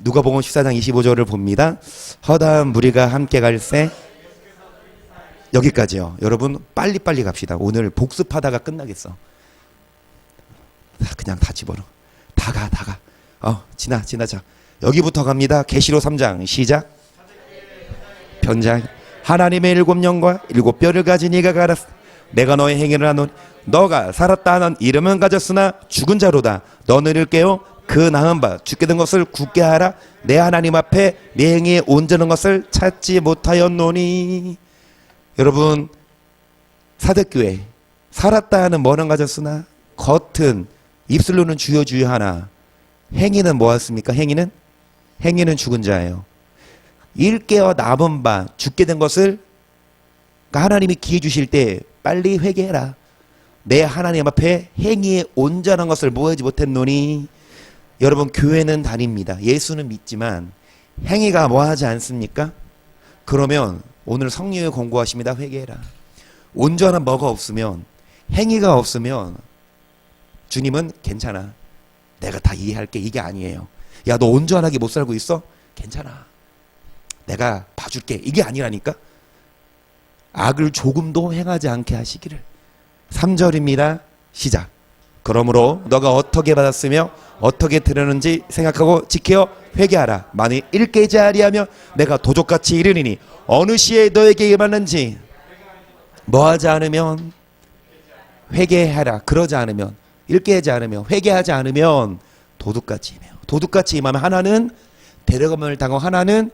누가복음 14장 25절을 봅니다. 허다한 무리가 함께 갈새 여기까지요. 여러분 빨리빨리 갑시다. 오늘 복습하다가 끝나겠어. 그냥 다 집어넣어. 다 가. 지나자. 여기부터 갑니다. 계시록 3장 시작. 변장 하나님의 일곱 영과 일곱 뼈를 가진 이가 가라사 내가 너의 행위를 하노니 너가 살았다 하는 이름은 가졌으나 죽은 자로다. 너는 깨어 그 나은 바 죽게 된 것을 굳게 하라. 내 하나님 앞에 내 행위에 온전한 것을 찾지 못하였노니. 여러분 사대교회 살았다 하는 뭐는 가졌으나 겉은 입술로는 주여 하나 행위는 뭐였습니까? 행위는 죽은 자예요. 일깨어 남은 바 죽게 된 것을 하나님이 기회 주실 때 빨리 회개해라. 내 하나님 앞에 행위에 온전한 것을 모으지 못했노니. 여러분 교회는 다닙니다. 예수는 믿지만 행위가 뭐하지 않습니까? 그러면 오늘 성령의 권고하십니다. 회개해라. 온전한 뭐가 없으면 행위가 없으면 주님은 괜찮아. 내가 다 이해할게. 이게 아니에요. 야, 너 온전하게 못 살고 있어? 괜찮아. 내가 봐줄게. 이게 아니라니까. 악을 조금도 행하지 않게 하시기를. 3절입니다. 시작. 그러므로 너가 어떻게 받았으며 어떻게 들었는지 생각하고 지켜 회개하라. 만일 일깨지 아니하며 내가 도적같이 이르리니 어느 시에 너에게 임하는지 뭐하지 않으면 회개하라. 그러지 않으면 일깨지 않으며 회개하지 않으면 도둑같이 임해요. 도둑같이 임하면 하나는 데려감을 당하고 하나는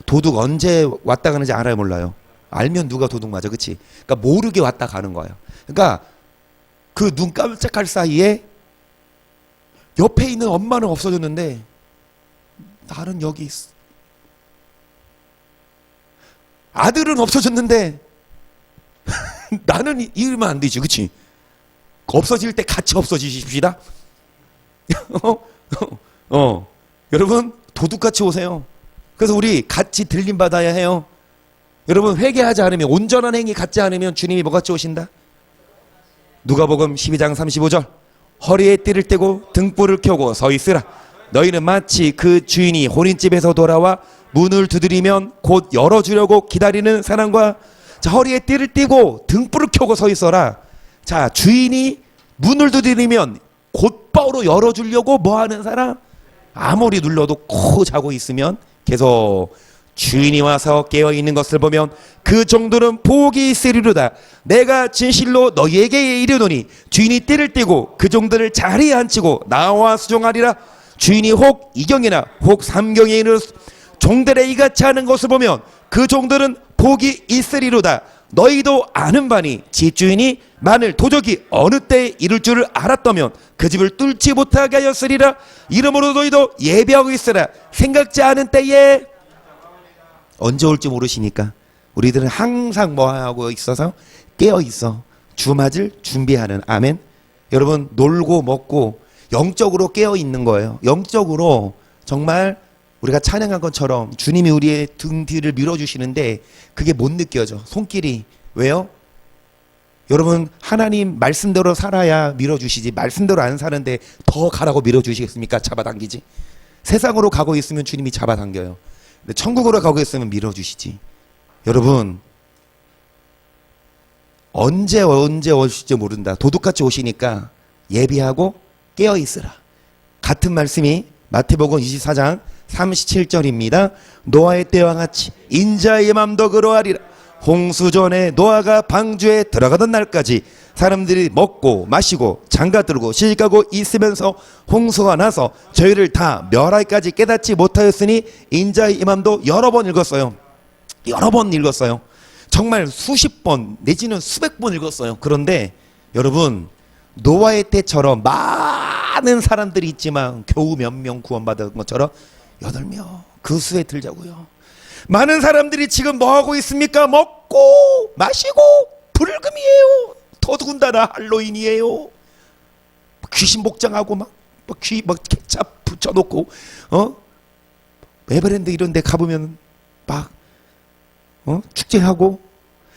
도둑 언제 왔다 가는지 알아요 몰라요? 알면 누가 도둑 맞아. 그치? 그러니까 모르게 왔다 가는 거예요. 그러니까 그 눈 깜짝할 사이에 옆에 있는 엄마는 없어졌는데 나는 여기 있어. 아들은 없어졌는데 나는 이러면 안 되지. 그치? 없어질 때 같이 없어지십시다. 여러분 도둑같이 오세요. 그래서 우리 같이 들림 받아야 해요. 여러분 회개하지 않으면 온전한 행위 갖지 않으면 주님이 뭐같이 오신다? 누가복음 12장 35절 허리에 띠를 떼고 등불을 켜고 서 있으라. 너희는 마치 그 주인이 혼인집에서 돌아와 문을 두드리면 곧 열어주려고 기다리는 사람과 자, 허리에 띠를 띠고 등불을 켜고 서 있어라. 자, 주인이 문을 두드리면 곧바로 열어주려고 뭐하는 사람? 아무리 눌러도 코 자고 있으면 계속 주인이 와서 깨어있는 것을 보면 그 정도는 복이 있으리로다. 내가 진실로 너희에게 이르노니 주인이 띠를 띠고 그 정도를 자리에 앉히고 나와 수종하리라. 주인이 혹 이경이나 혹 삼경에 이르러 종들의 이같이 하는 것을 보면 그 종들은 복이 있으리로다. 너희도 아는 바니 집주인이 만일 도적이 어느 때에 이룰 줄을 알았다면 그 집을 뚫지 못하게 하였으리라. 이러므로 너희도 예비하고 있으라. 생각지 않은 때에 언제 올지 모르시니까 우리들은 항상 뭐 하고 있어서 깨어 있어. 주 맞을 준비하는. 아멘. 여러분 놀고 먹고 영적으로 깨어 있는 거예요. 영적으로 정말 우리가 찬양한 것처럼 주님이 우리의 등 뒤를 밀어주시는데 그게 못 느껴져. 손길이. 왜요? 여러분 하나님 말씀대로 살아야 밀어주시지. 말씀대로 안 사는데 더 가라고 밀어주시겠습니까? 잡아당기지. 세상으로 가고 있으면 주님이 잡아당겨요. 근데 천국으로 가고 있으면 밀어주시지. 여러분 언제 오실지 모른다. 도둑같이 오시니까 예비하고 깨어있으라. 같은 말씀이 마태복음 24장 37절입니다. 노아의 때와 같이 인자의 맘도 그러하리라. 홍수 전에 노아가 방주에 들어가던 날까지 사람들이 먹고 마시고 장가들고 시집가고 있으면서 홍수가 나서 저희를 다 멸하기까지 깨닫지 못하였으니 인자의 임함도 여러 번 읽었어요. 여러 번 읽었어요. 정말 수십 번 내지는 수백 번 읽었어요. 그런데 여러분 노아의 때처럼 많은 사람들이 있지만 겨우 몇 명 구원받은 것처럼 8명 그 수에 들자고요. 많은 사람들이 지금 뭐하고 있습니까? 먹고 마시고 불금이에요. 더군다나 할로윈이에요. 귀신 복장하고 귀 케찹 붙여놓고 에버랜드 이런 데 가보면 막 축제하고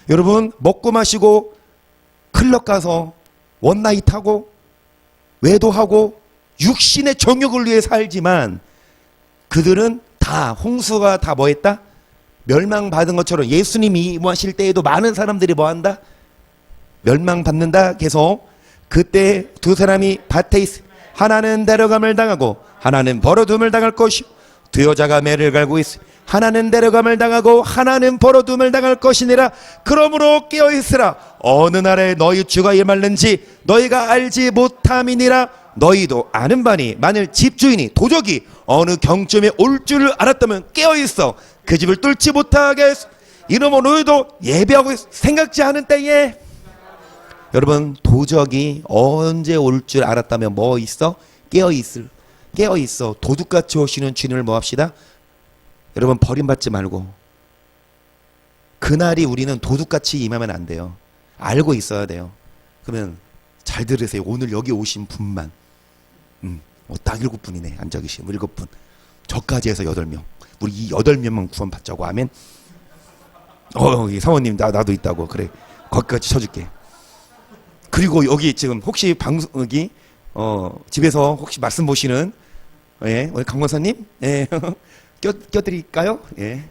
여러분 먹고 마시고 클럽 가서 원나잇 하고 외도하고 육신의 정욕을 위해 살지만 그들은 다 홍수가 다 뭐했다? 멸망받은 것처럼 예수님이 임하실 때에도 많은 사람들이 뭐한다? 멸망받는다. 계속 그때 두 사람이 밭에 있어. 하나는 데려감을 당하고 하나는 버려둠을 당할 것이요 두 여자가 매를 갈고 있어. 하나는 데려감을 당하고 하나는 버려둠을 당할 것이니라. 그러므로 깨어있으라. 어느 날에 너희 주가 임할는지 너희가 알지 못함이니라. 너희도 아는 바니 만일 집주인이 도적이 어느 경쯤에 올 줄을 알았다면 깨어있어 그 집을 뚫지 못하게 했어. 이러므로 너희도 예배하고 생각지 않은 때에. 여러분, 도적이 언제 올 줄 알았다면 뭐 있어? 깨어있어. 도둑같이 오시는 주님을 뭐 합시다? 여러분, 버림받지 말고 그날이 우리는 도둑같이 임하면 안 돼요. 알고 있어야 돼요. 그러면 잘 들으세요. 오늘 여기 오신 분만 딱 7분이네. 앉아 계신 7분. 저까지 해서 8명. 우리 이 8명만 구원받자고. 아멘. 사모님 나도 있다고. 그래, 거기까지 쳐줄게. 그리고 여기 지금 혹시 여기 집에서 혹시 말씀 보시는 우리 강 권사님 껴드릴까요? 예.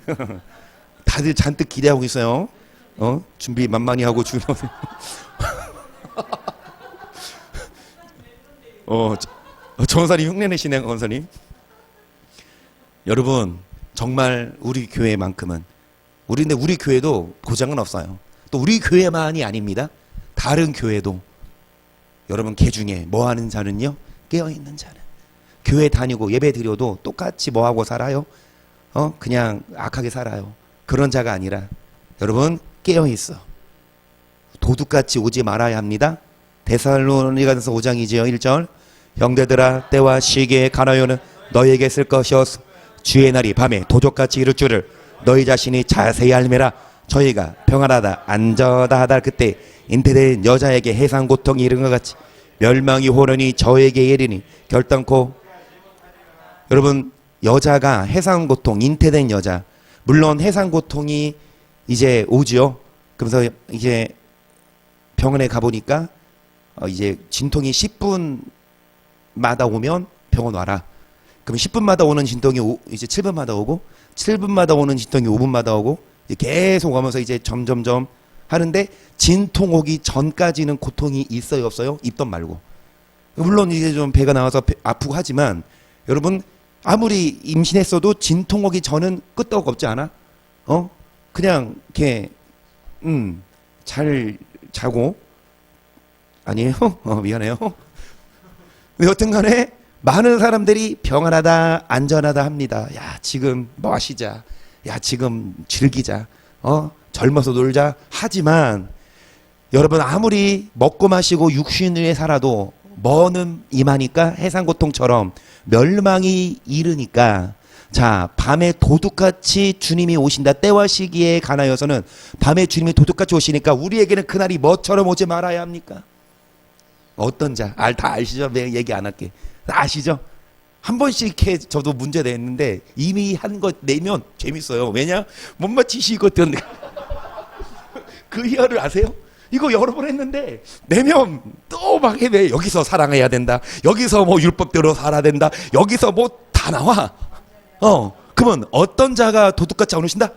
다들 잔뜩 기대하고 있어요. 준비 만만히 하고 주무세요. 전사님 흉내내시네요, 권사님. 여러분, 정말 우리 교회만큼은 근데 우리 교회도 보장은 없어요. 또 우리 교회만이 아닙니다. 다른 교회도 여러분, 개 중에 뭐 하는 자는요? 깨어있는 자는. 교회 다니고 예배 드려도 똑같이 뭐 하고 살아요? 그냥 악하게 살아요. 그런 자가 아니라 여러분, 깨어있어. 도둑같이 오지 말아야 합니다. 데살로니가서 5장이지요 1절. 형제들아, 때와 시기에 가나요는 너희에게 쓸 것이었소. 주의 날이 밤에 도적같이 이룰 줄을 너희 자신이 자세히 알매라. 저희가 평안하다 안전하다 하다 그때 잉태된 여자에게 해상 고통이 이른 것 같이 멸망이 호련히 저에게 이르니 결단코. 여러분, 여자가 해상 고통, 잉태된 여자, 물론 해상 고통이 이제 오지요. 그래서 이제 병원에 가보니까 이제 진통이 10분마다 오면 병원 와라. 그럼 10분마다 오는 진통이 이제 7분마다 오고 7분마다 오는 진통이 5분마다 오고 계속 오면서 이제 점점점 하는데, 진통 오기 전까지는 고통이 있어요, 없어요? 입덧 말고. 물론 이제 좀 배가 나와서 아프고 하지만 여러분, 아무리 임신했어도 진통 오기 전은 끄떡 없지 않아? 그냥 이렇게 잘 자고. 아니에요? 미안해요. 여튼 간에 많은 사람들이 평안하다 안전하다 합니다. 야, 지금 뭐 하시자. 야, 지금 즐기자. 젊어서 놀자. 하지만 여러분, 아무리 먹고 마시고 육신 위에 살아도 뭐는 임하니까 해상고통처럼 멸망이 이르니까. 자, 밤에 도둑같이 주님이 오신다. 때와 시기에 가나여서는 밤에 주님이 도둑같이 오시니까 우리에게는 그날이 뭐처럼 오지 말아야 합니까? 어떤 자? 다 아시죠? 내가 얘기 안 할게. 아시죠? 한 번씩 해 저도 문제 냈는데 이미 한 것 내면 재밌어요. 왜냐? 못 맞히시거든. 그 희열을 아세요? 이거 여러 번 했는데 내면 또 막 해. 여기서 사랑해야 된다. 여기서 뭐 율법대로 살아야 된다. 여기서 뭐 다 나와. 그러면 어떤 자가 도둑같이 안 오신다?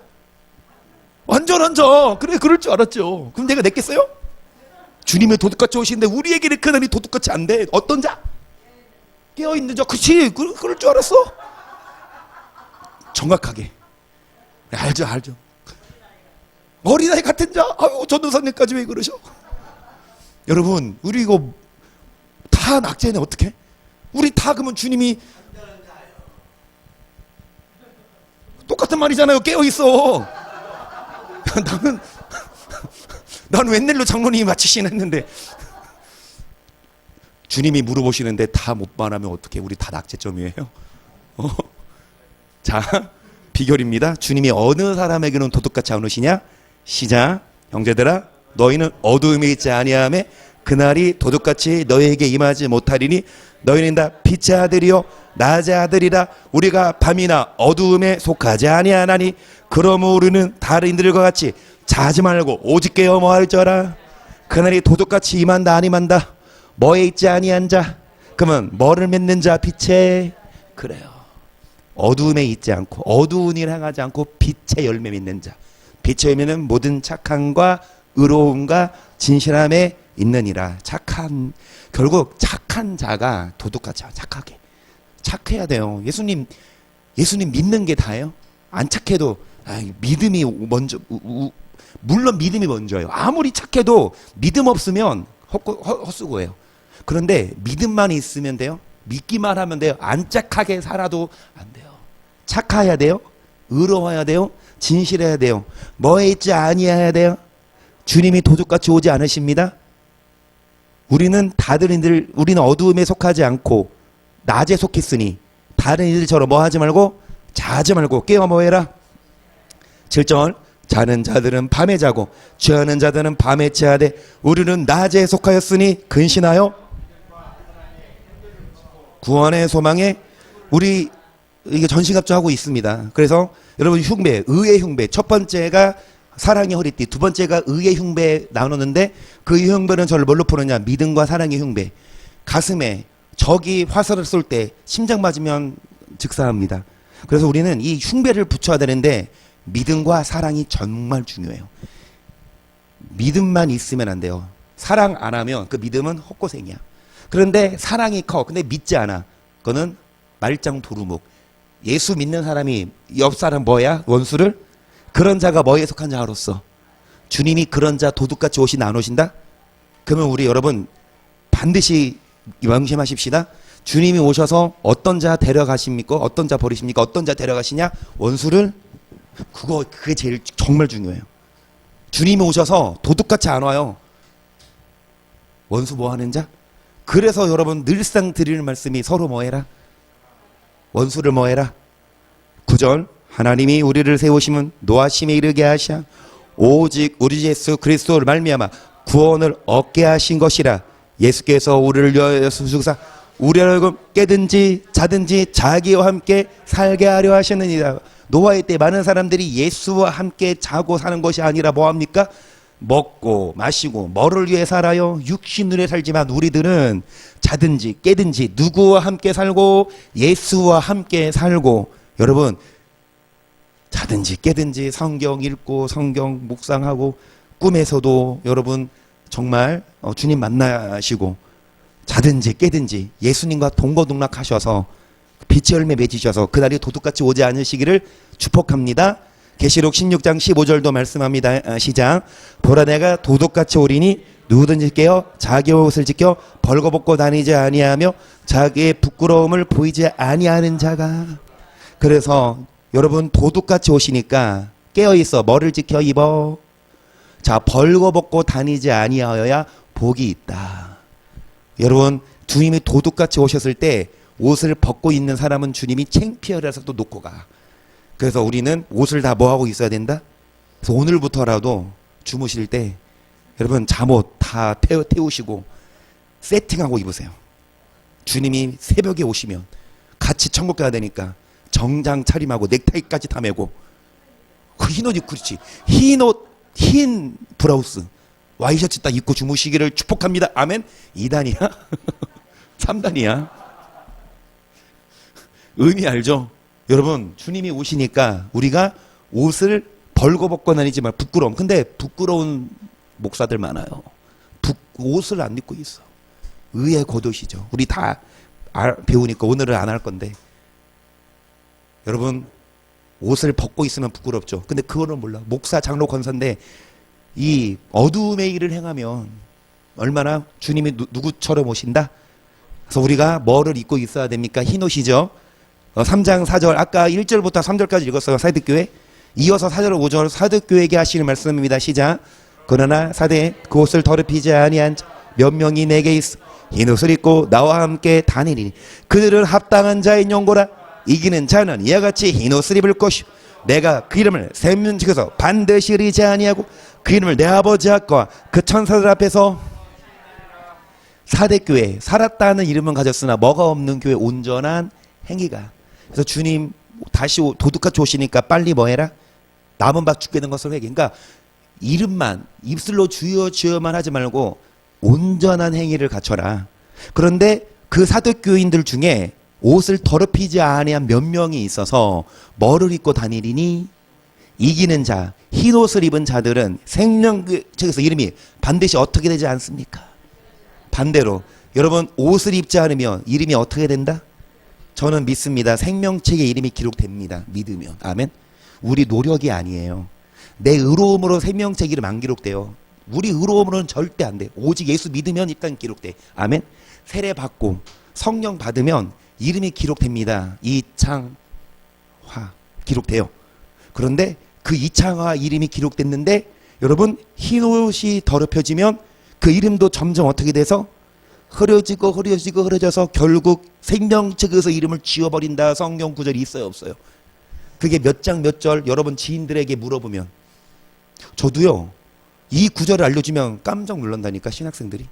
완전한 자. 그래, 그럴 줄 알았죠. 그럼 내가 냈겠어요? 주님의 도둑같이 오시는데 우리에게는 그날이 도둑같이 안 돼. 어떤 자? 깨어있는 자. 그치, 그럴 줄 알았어. 정확하게 알죠. 어린아이 같은 자. 아유, 전도사님까지 왜 그러셔? 여러분, 우리 이거 다 낙제네. 어떻게? 우리 다 그러면 주님이 똑같은 말이잖아요. 깨어있어. 나는 웬일로 장로님이 맞히시나 했는데 주님이 물어보시는데 다 못 말하면 어떻게? 우리 다 낙제점이에요. 자, 비결입니다. 주님이 어느 사람에게는 도둑같이 안 오시냐? 시작. 형제들아, 너희는 어두움에 있지 아니하매 그날이 도둑같이 너희에게 임하지 못하리니 너희는 다 빛의 아들이요 낮의 아들이라. 우리가 밤이나 어두움에 속하지 아니하나니 그러므로 우리는 다른 이들과 같이 자지 말고 오직 깨어 뭐할지어라. 그날이 도둑같이 임한다 안 임한다? 뭐에 있지 아니한 자. 그러면 뭐를 맺는 자? 빛에. 그래요. 어두움에 있지 않고 어두운 일 행하지 않고 빛의 열매 맺는 자. 빛의 열매는 모든 착함과 의로움과 진실함에 있느니라. 결국 착한 자가 도둑같이 착하게 착해야 돼요. 예수님 믿는 게 다예요? 안 착해도 믿음이 먼저, 물론 믿음이 먼저예요. 아무리 착해도 믿음 없으면 헛수고예요. 그런데 믿음만 있으면 돼요. 믿기만 하면 돼요. 안 착하게 살아도 안 돼요. 착해야 돼요. 의로워야 돼요. 진실해야 돼요. 뭐에 있지 아니해야 돼요. 주님이 도둑같이 오지 않으십니다. 우리는 어두움에 속하지 않고 낮에 속했으니 다른 이들처럼 뭐 하지 말고 자지 말고 깨어 뭐해라. 7절 자는 자들은 밤에 자고 취하는 자들은 밤에 취하되 우리는 낮에 속하였으니 근신하여 구원의 소망에 우리 이게 전시갑주하고 있습니다. 그래서 여러분 의의 흉배 첫 번째가 사랑의 허리띠, 두 번째가 의의 흉배 나누는데 그 의의 흉배는 저를 뭘로 푸느냐? 믿음과 사랑의 흉배. 가슴에 적이 화살을 쏠 때 심장 맞으면 즉사합니다. 그래서 우리는 이 흉배를 붙여야 되는데 믿음과 사랑이 정말 중요해요. 믿음만 있으면 안 돼요. 사랑 안 하면 그 믿음은 헛고생이야. 그런데 사랑이 커. 근데 믿지 않아. 그거는 말짱 도루묵. 예수 믿는 사람이 옆 사람 뭐야? 원수를? 그런 자가 뭐에 속한 자로서 주님이 그런 자 도둑같이 오시나 안 오신다? 그러면 우리 여러분 반드시 명심하십시다. 주님이 오셔서 어떤 자 데려가십니까? 어떤 자 버리십니까? 어떤 자 데려가시냐? 원수를? 그게 제일 정말 중요해요. 주님이 오셔서 도둑같이 안 와요. 원수 뭐 하는 자? 그래서 여러분 늘상 드리는 말씀이 서로 뭐 해라? 원수를 뭐 해라? 9절 하나님이 우리를 세우심은 노하심에 이르게 하시아 오직 우리 예수 그리스도를 말미암아 구원을 얻게 하신 것이라. 예수께서 우리를 위하여 죽으사 우리를 깨든지 자든지 자기와 함께 살게 하려 하셨느니라. 노아의 때 많은 사람들이 예수와 함께 자고 사는 것이 아니라 뭐합니까? 먹고 마시고 뭐를 위해 살아요? 육신을 위해 살지만 우리들은 자든지 깨든지 누구와 함께 살고 예수와 함께 살고. 여러분 자든지 깨든지 성경 읽고 성경 묵상하고 꿈에서도 여러분 정말 주님 만나시고 자든지 깨든지 예수님과 동거동락하셔서 빛의 열매 맺으셔서 그날이 도둑같이 오지 않으시기를 축복합니다. 계시록 16장 15절도 말씀합니다. 시작. 보라 내가 도둑같이 오리니 누구든지 깨어 자기의 옷을 지켜 벌거벗고 다니지 아니하며 자기의 부끄러움을 보이지 아니하는 자가. 그래서 여러분 도둑같이 오시니까 깨어있어. 뭐를 지켜 입어? 자, 벌거벗고 다니지 아니하여야 복이 있다. 여러분 주님이 도둑같이 오셨을 때 옷을 벗고 있는 사람은 주님이 창피하라서 또 놓고 가. 그래서 우리는 옷을 다 뭐하고 있어야 된다? 그래서 오늘부터라도 주무실 때 여러분 잠옷 다 태우시고 세팅하고 입으세요. 주님이 새벽에 오시면 같이 천국 가야 되니까 정장 차림하고 넥타이까지 다 매고 그 흰 옷 입고 그렇지. 흰 브라우스 와이셔츠 딱 입고 주무시기를 축복합니다. 아멘. 2단이야? 3단이야? 의미 알죠? 여러분 주님이 오시니까 우리가 옷을 벌거벗고 다니지만 부끄러움. 근데 부끄러운 목사들 많아요. 옷을 안 입고 있어. 의의 겉옷이죠. 우리 다 배우니까 오늘은 안 할 건데 여러분 옷을 벗고 있으면 부끄럽죠. 근데 그거는 몰라. 목사 장로 권사인데 이 어두움의 일을 행하면 얼마나 주님이 누구처럼 오신다? 그래서 우리가 뭐를 입고 있어야 됩니까? 흰 옷이죠. 3장 4절 아까 1절부터 3절까지 읽었어요. 사득교회. 이어서 4절 5절 사득교회에게 하시는 말씀입니다. 시작. 그러나 사대 그 옷을 더럽히지 아니한 몇 명이 내게 있어 흰 옷을 입고 나와 함께 다니리니 그들은 합당한 자의 연고라. 이기는 자는 이와 같이 흰 옷을 입을 것이요 내가 그 이름을 세면 지켜서 반드시 잃지 아니하고 그 이름을 내 아버지 앞과 그 천사들 앞에서. 사대교회 살았다는 이름은 가졌으나 뭐가 없는 교회 온전한 행위가. 그래서 주님 다시 도둑같이 오시니까 빨리 뭐 해라? 남은 밥 죽게 된 것을 회개. 그러니까 이름만 입술로 주여 주여만 하지 말고 온전한 행위를 갖춰라. 그런데 그 사도교인들 중에 옷을 더럽히지 아니한 몇 명이 있어서 뭐를 입고 다니리니? 이기는 자, 흰 옷을 입은 자들은 생명책에서 이름이 반드시 어떻게 되지 않습니까? 반대로 여러분 옷을 입지 않으면 이름이 어떻게 된다? 저는 믿습니다. 생명책에 이름이 기록됩니다. 믿으면. 아멘. 우리 노력이 아니에요. 내 의로움으로 생명책 이름 안 기록돼요. 우리 의로움으로는 절대 안 돼. 오직 예수 믿으면 일단 기록돼. 아멘. 세례 받고 성령 받으면 이름이 기록됩니다. 이창화 기록돼요. 그런데 그 이창화 이름이 기록됐는데 여러분 흰옷이 더럽혀지면 그 이름도 점점 어떻게 돼서 흐려져서 결국 생명책에서 이름을 지워버린다. 성경 구절이 있어요 없어요? 그게 몇 장 몇 절 여러분 지인들에게 물어보면 저도요 이 구절을 알려주면 깜짝 놀란다니까. 신학생들이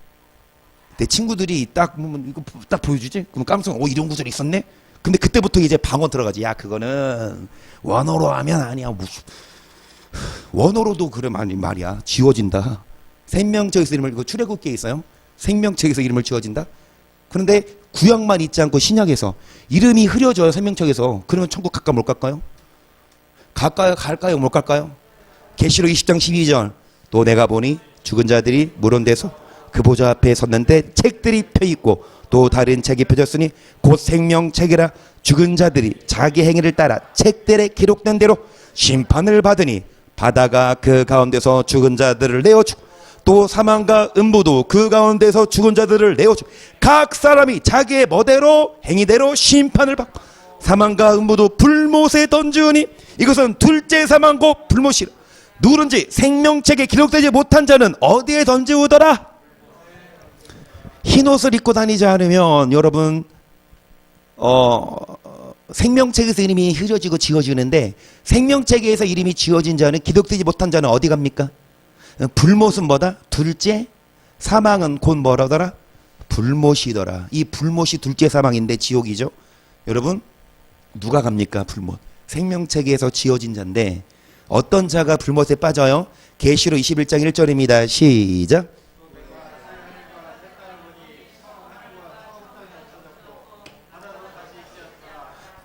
내 친구들이 딱 이거 딱 보여주지? 그럼 깜짝 이런 구절이 있었네? 근데 그때부터 이제 방언 들어가지. 야 그거는 원어로 하면 아니야. 무슨 원어로도 그래 말이야 지워진다. 생명책에서 이름을 그 출애굽기에 있어요. 생명책에서 이름을 지워진다. 그런데 구약만 있지 않고 신약에서 이름이 흐려져요. 생명책에서. 그러면 천국 갈까 못 갈까요? 갈까요 못 갈까요? 계시록 20장 12절 또 내가 보니 죽은 자들이 물은 데서 그 보좌 앞에 섰는데 책들이 펴있고 또 다른 책이 펴졌으니 곧 생명책이라 죽은 자들이 자기 행위를 따라 책들에 기록된 대로 심판을 받으니 바다가 그 가운데서 죽은 자들을 내어주고 또 사망과 음부도 그 가운데서 죽은 자들을 내어주고 각 사람이 자기의 멋대로 행위대로 심판을 받고 사망과 음부도 불못에 던지우니 이것은 둘째 사망고 불못이라. 누구든지 생명책에 기록되지 못한 자는 어디에 던지우더라? 흰옷을 입고 다니지 않으면 여러분 생명책에서 이름이 흐려지고 지워지는데 생명책에서 이름이 지워진 자는 기록되지 못한 자는 어디 갑니까? 불못은 뭐다? 둘째 사망은 곧 뭐라더라? 불못이더라. 이 불못이 둘째 사망인데 지옥이죠. 여러분 누가 갑니까? 불못. 생명책에서 지워진 자인데 어떤 자가 불못에 빠져요? 계시록 21장 1절입니다. 시작.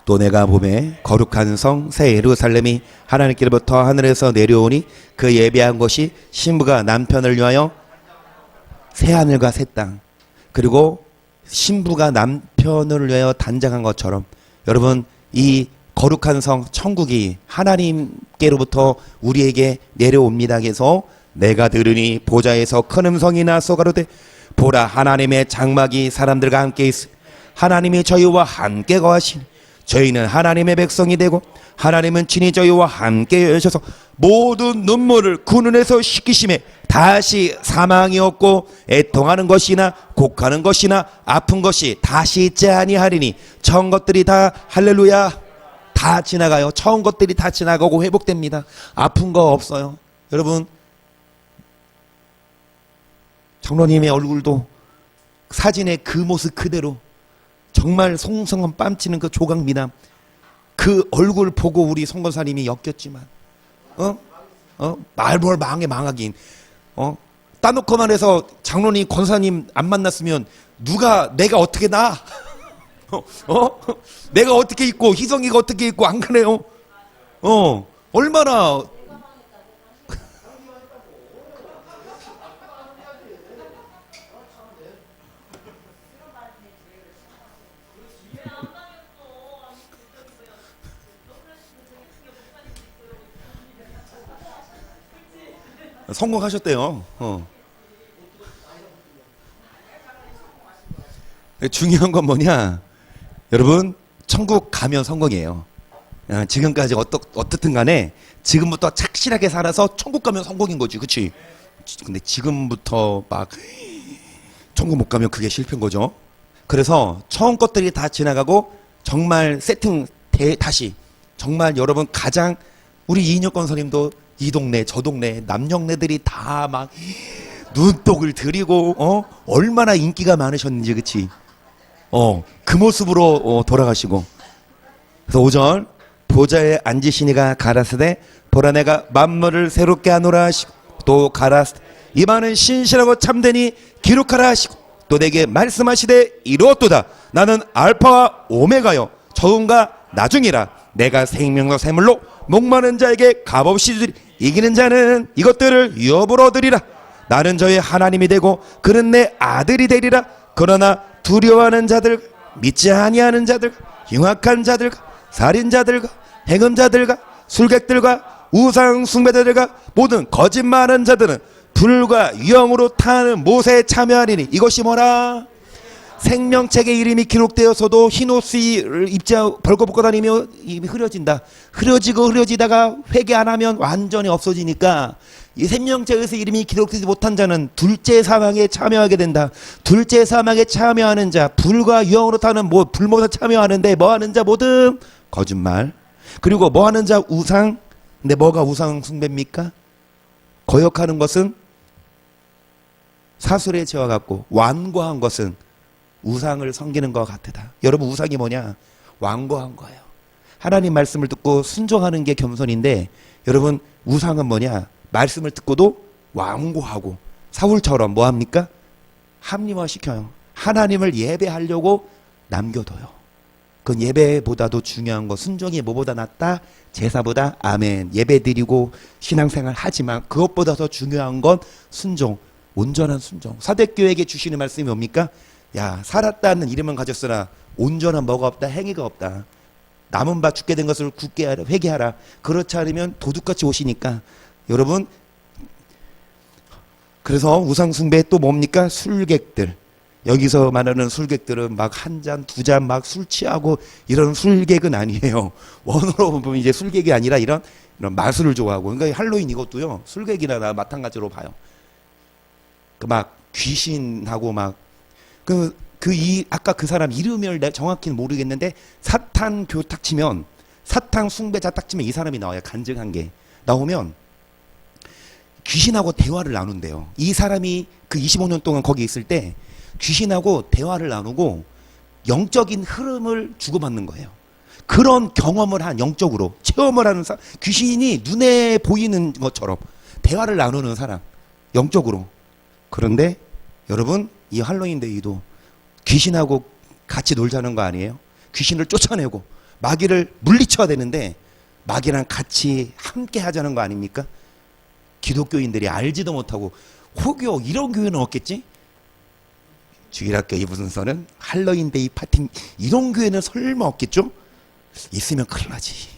또 내가 보매 거룩한 성 새 예루살렘이 하나님께로부터 하늘에서 내려오니 그 예배한 곳이 신부가 남편을 위하여 새 하늘과 새 땅 그리고 신부가 남편을 위하여 단장한 것처럼 여러분 이 거룩한 성 천국이 하나님께로부터 우리에게 내려옵니다. 그래서 내가 들으니 보좌에서 큰 음성이 나서 가로되 보라 하나님의 장막이 사람들과 함께 있으 하나님이 저희와 함께 거하시니 저희는 하나님의 백성이 되고 하나님은 친히 저희와 함께 계셔서 모든 눈물을 그 눈에서 씻기심에 다시 사망이 없고 애통하는 것이나 곡하는 것이나 아픈 것이 다시 있지 아니하리니 처음 것들이 다 할렐루야 다 지나가요. 처음 것들이 다 지나가고 회복됩니다. 아픈 거 없어요. 여러분 장로님의 얼굴도 사진의 그 모습 그대로 정말 송성한 뺨치는 그 조각미남 그 얼굴 보고 우리 선권사님이 엮였지만 말벌 망하긴 따놓고만 해서 장로님 권사님 안 만났으면 내가 어떻게 나? 내가 어떻게 있고 희성이가 어떻게 있고 안 그래요? 얼마나 성공하셨대요. 중요한 건 뭐냐? 여러분, 천국 가면 성공이에요. 지금까지 어떻든 간에 지금부터 착실하게 살아서 천국 가면 성공인 거지. 그치? 근데 지금부터 막 천국 못 가면 그게 실패인 거죠. 그래서 처음 것들이 다 지나가고 정말 세팅 다시 정말 여러분 가장 우리 이인혁 권사님도 이 동네 저 동네 남녀네들이 다 막 눈독을 들이고 얼마나 인기가 많으셨는지 그치? 그 모습으로 돌아가시고 그래서 5절 보좌에 앉으시니가 가라사대 보라 내가 만물을 새롭게 하노라 하시고 또 가라사대 이 말은 신실하고 참되니 기록하라 하시고 또 내게 말씀하시되 이루었도다. 나는 알파와 오메가요 처음과 나중이라. 내가 생명과 샘물로 목마른 자에게 값없이 주리. 이기는 자는 이것들을 유업으로 얻으리라. 나는 저의 하나님이 되고 그는 내 아들이 되리라. 그러나 두려워하는 자들, 믿지 아니하는 자들, 흉악한 자들과 살인자들과 행음자들과 술객들과 우상 숭배자들과 모든 거짓말하는 자들은 불과 유황으로 타는 못에 참여하리니. 이것이 뭐라? 생명책에 이름이 기록되어서도 흰옷을 입지 벌거벗고 다니며 입이 흐려진다. 흐려지고 흐려지다가 회개 안 하면 완전히 없어지니까 이 생명책에서 이름이 기록되지 못한 자는 둘째 사망에 참여하게 된다. 둘째 사망에 참여하는 자, 불과 유황으로 타는 불못에 참여하는데 뭐하는 자 모든 거짓말. 그리고 뭐하는 자 우상. 근데 뭐가 우상 숭배입니까? 거역하는 것은 사술의 죄와 같고 완고한 것은 우상을 섬기는 것 같으다. 여러분, 우상이 뭐냐? 완고한 거예요. 하나님 말씀을 듣고 순종하는 게 겸손인데, 여러분, 우상은 뭐냐? 말씀을 듣고도 완고하고 사울처럼 뭐합니까? 합리화시켜요. 하나님을 예배하려고 남겨둬요. 그건 예배보다도 중요한 거, 순종이 뭐보다 낫다? 제사보다. 아멘. 예배 드리고 신앙생활 하지만 그것보다 더 중요한 건 순종, 온전한 순종. 사대교회에게 주시는 말씀이 뭡니까? 야, 살았다는 이름은 가졌으나 온전한 뭐가 없다? 행위가 없다. 남은 바 죽게 된 것을 굳게 하라, 회개하라. 그렇지 않으면 도둑같이 오시니까. 여러분, 그래서 우상숭배 또 뭡니까? 술객들. 여기서 말하는 술객들은 막 한 잔, 두 잔 막 술 취하고 이런 술객은 아니에요. 원어로 보면 이제 술객이 아니라 이런 마술을 좋아하고. 그러니까 할로윈 이것도요, 술객이나 마찬가지로 봐요. 그 막 귀신하고 막 아까 그 사람 이름을 정확히는 모르겠는데 사탄 교 딱 치면, 사탄 숭배자 딱 치면 이 사람이 나와요. 간증한 게 나오면 귀신하고 대화를 나눈대요. 이 사람이 그 25년 동안 거기 있을 때 귀신하고 대화를 나누고 영적인 흐름을 주고받는 거예요. 그런 경험을 한, 영적으로 체험을 하는 사람, 귀신이 눈에 보이는 것처럼 대화를 나누는 사람, 영적으로. 그런데 여러분, 이 할로윈 데이도 귀신하고 같이 놀자는 거 아니에요? 귀신을 쫓아내고 마귀를 물리쳐야 되는데 마귀랑 같이 함께 하자는 거 아닙니까? 기독교인들이 알지도 못하고, 혹여 이런 교회는 없겠지? 주일학교 이부순서는 할로윈 데이 파티, 이런 교회는 설마 없겠죠? 있으면 큰일 나지.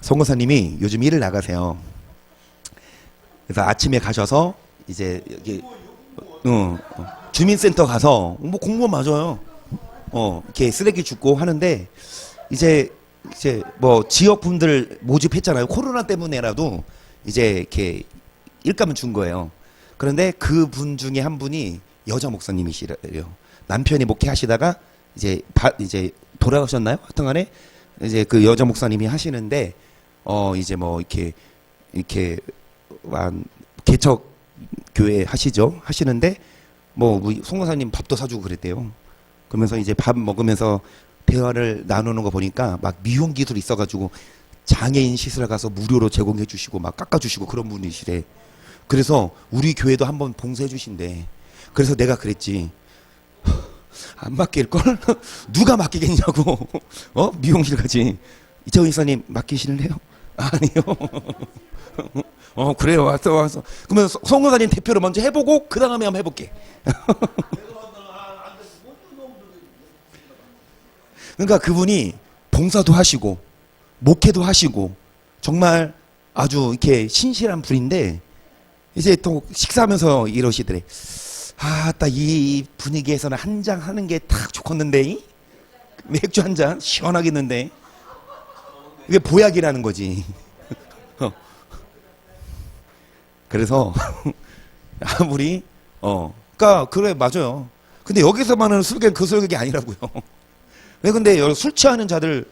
송고사님이 요즘 일을 나가세요. 그래서 아침에 가셔서 이제 여기 주민센터 가서 뭐 공무원 맞아요. 이렇게 쓰레기 줍고 하는데, 이제 뭐 지역분들 모집했잖아요. 코로나 때문에라도 이제 이렇게 일감을 준 거예요. 그런데 그 분 중에 한 분이 여자 목사님이시래요. 남편이 목회하시다가 이제 돌아가셨나요? 하여튼간에 이제 그 여자 목사님이 하시는데, 이제 뭐 이렇게 개척 교회 하시는데, 뭐 송 목사님 밥도 사주고 그랬대요. 그러면서 이제 밥 먹으면서 대화를 나누는 거 보니까 막 미용 기술이 있어가지고 장애인 시설 가서 무료로 제공해 주시고 막 깎아주시고 그런 분이시래. 그래서 우리 교회도 한번 봉사해 주신대. 그래서 내가 그랬지, 안 맡길걸? 누가 맡기겠냐고. 미용실 가지. 이창훈 이사님 맡기실래요? 아니요. 그래요. 왔어. 그러면 송 의사님 대표로 먼저 해보고 그 다음에 한번 해볼게. 그러니까 그분이 봉사도 하시고 목회도 하시고 정말 아주 이렇게 신실한 분인데, 이제 또 식사하면서 이러시더래. 딱 이 분위기에서는 한 잔 하는 게 딱 좋겠는데, 맥주 한 잔 시원하겠는데. 이게 보약이라는 거지. 그래서 아무리 그러니까 그래, 맞아요. 근데 여기서만은 술객, 그 술객이 아니라고요. 왜? 근데 술 취하는 자들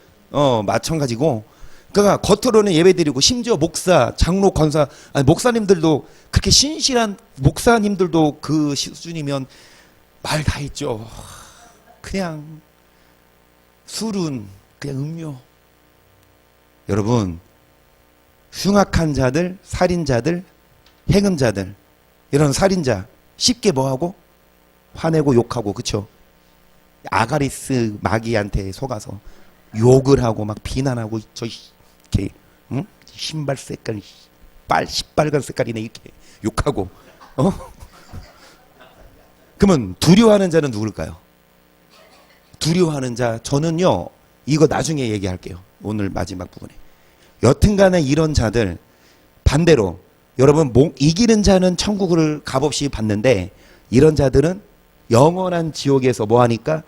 마찬가지고, 그러니까 겉으로는 예배드리고, 심지어 목사, 장로, 권사, 목사님들도 그렇게 신실한 목사님들도 그 수준이면 말 다 했죠. 그냥 술은 그냥 음료. 여러분 흉악한 자들, 살인자들, 행음자들, 이런 살인자 쉽게 뭐하고? 화내고 욕하고, 그쵸? 아가리스 마귀한테 속아서 욕을 하고 막 비난하고, 저 이렇게 응? 신발 색깔 시빨간 색깔이네 이렇게 욕하고, 그러면 두려워하는 자는 누굴까요? 두려워하는 자, 저는요 이거 나중에 얘기할게요. 오늘 마지막 부분에. 여튼간에 이런 자들 반대로 여러분 이기는 자는 천국을 값없이 받는데, 이런 자들은 영원한 지옥에서 뭐하니까?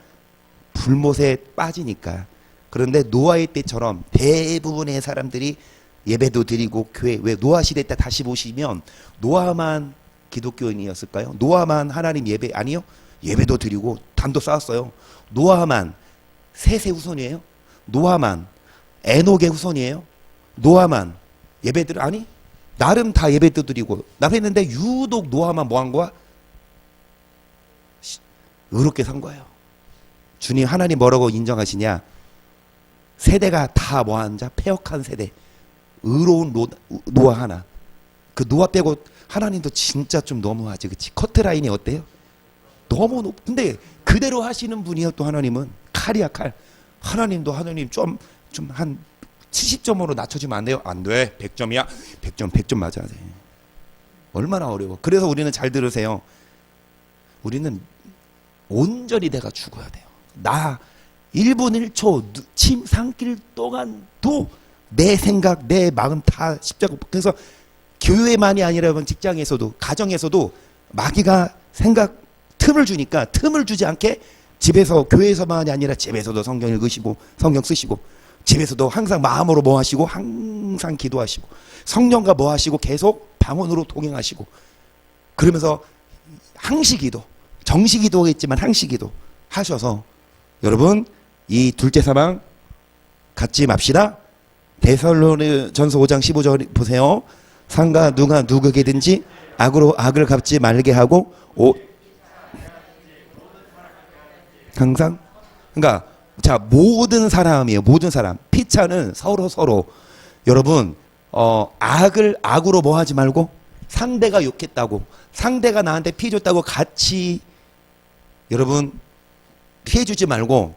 불못에 빠지니까. 그런데 노아의 때처럼 대부분의 사람들이 예배도 드리고 교회, 왜 노아 시대 때 다시 보시면 노아만 기독교인이었을까요? 노아만 하나님 예배, 아니요? 예배도 드리고 단도 쌓았어요. 노아만 셋의 후손이에요? 노아만 에녹의 후손이에요? 노아만 예배들, 아니 나름 다 예배도 드리고 나름 했는데 유독 노아만 뭐 한 거야? 의롭게 산 거예요. 주님 하나님 뭐라고 인정하시냐? 세대가 다 뭐한 자? 패역한 세대. 의로운 노아 하나. 그 노아 빼고 하나님도 진짜 좀 너무하지, 그치? 커트라인이 어때요? 너무 근데 그대로 하시는 분이요. 또 하나님은 칼이야, 칼. 하나님도 하나님 좀 한 70점으로 낮춰주면 안 돼요? 안 돼. 100점이야. 100점 맞아야 돼. 얼마나 어려워. 그래서 우리는 잘 들으세요. 우리는 온전히 내가 죽어야 돼요. 나 1분 1초 침 삼킬 동안도 내 생각, 내 마음 다 십자가. 그래서 교회만이 아니라 직장에서도, 가정에서도 마귀가 생각 틈을 주니까, 틈을 주지 않게 집에서, 교회에서만이 아니라 집에서도 성경 읽으시고 성경 쓰시고, 집에서도 항상 마음으로 뭐 하시고 항상 기도하시고, 성령과 뭐 하시고 계속 방언으로 동행하시고, 그러면서 항시기도, 정시기도겠지만 항시기도 하셔서 여러분 이 둘째 사망 갖지 맙시다. 데살로니전서 5장 15절 보세요. 상가 누가 누구에게든지 악으로 악을 갚지 말게 하고 항상, 그러니까 자, 모든 사람이에요. 모든 사람. 피차는 서로 여러분 악을 악으로 뭐 하지 말고, 상대가 욕했다고, 상대가 나한테 피해 줬다고 같이 여러분 피해 주지 말고,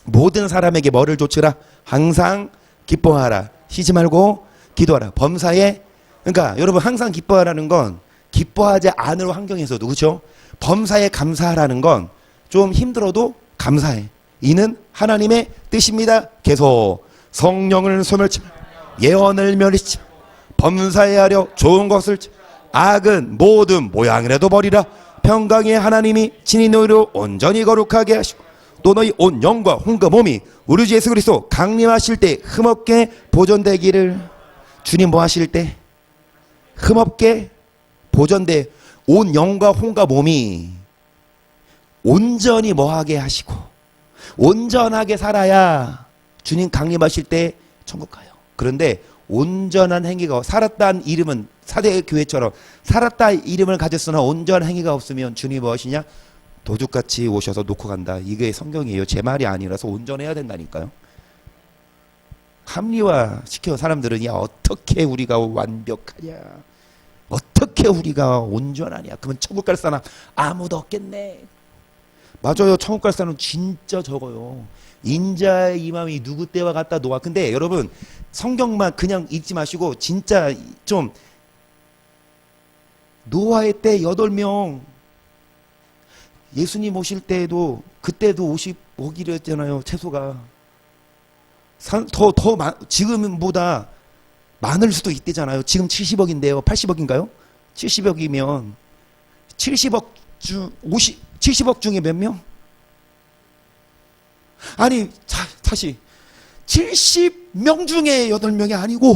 모든 사람에게 뭐를 조치라? 항상 기뻐하라. 쉬지 말고 기도하라. 범사에, 그러니까 여러분 항상 기뻐하라는 건 기뻐하지 않을 환경에서도, 그렇죠? 범사에 감사하라는 건 좀 힘들어도 감사해. 이는 하나님의 뜻입니다. 계속 성령을 소멸치, 예언을 멸치, 범사에 하려 좋은 것을, 악은 모든 모양이라도 버리라. 평강의 하나님이 친히 너희로 온전히 거룩하게 하시고, 또 너희 온 영과 혼과 몸이 우리 주 예수 그리스도 강림하실 때 흠없게 보존되기를. 주님 뭐 하실 때? 흠없게 보존돼. 온 영과 혼과 몸이 온전히 뭐하게 하시고 온전하게 살아야 주님 강림하실 때 천국 가요. 그런데 온전한 행위가, 살았다는 이름은 사대교회처럼 살았다 이름을 가졌으나 온전한 행위가 없으면 주님 뭐 하시냐? 도둑같이 오셔서 놓고 간다. 이게 성경이에요. 제 말이 아니라서 온전해야 된다니까요. 합리화시켜. 사람들은 야 어떻게 우리가 완벽하냐, 어떻게 우리가 온전하냐, 그러면 천국 갈 사람 아무도 없겠네. 맞아요. 천국 갈 사람은 진짜 적어요. 인자의 이맘이 누구 때와 같다 노아. 근데 여러분 성경만 그냥 읽지 마시고 진짜 좀, 노아의 때 8명, 예수님 오실 때도 그때도 50억이랬잖아요. 채소가 지금보다 많을 수도 있대잖아요. 지금 70억인데요. 80억인가요? 70억이면 70억 중에 몇 명? 아니 다시 70명 중에 8명이 아니고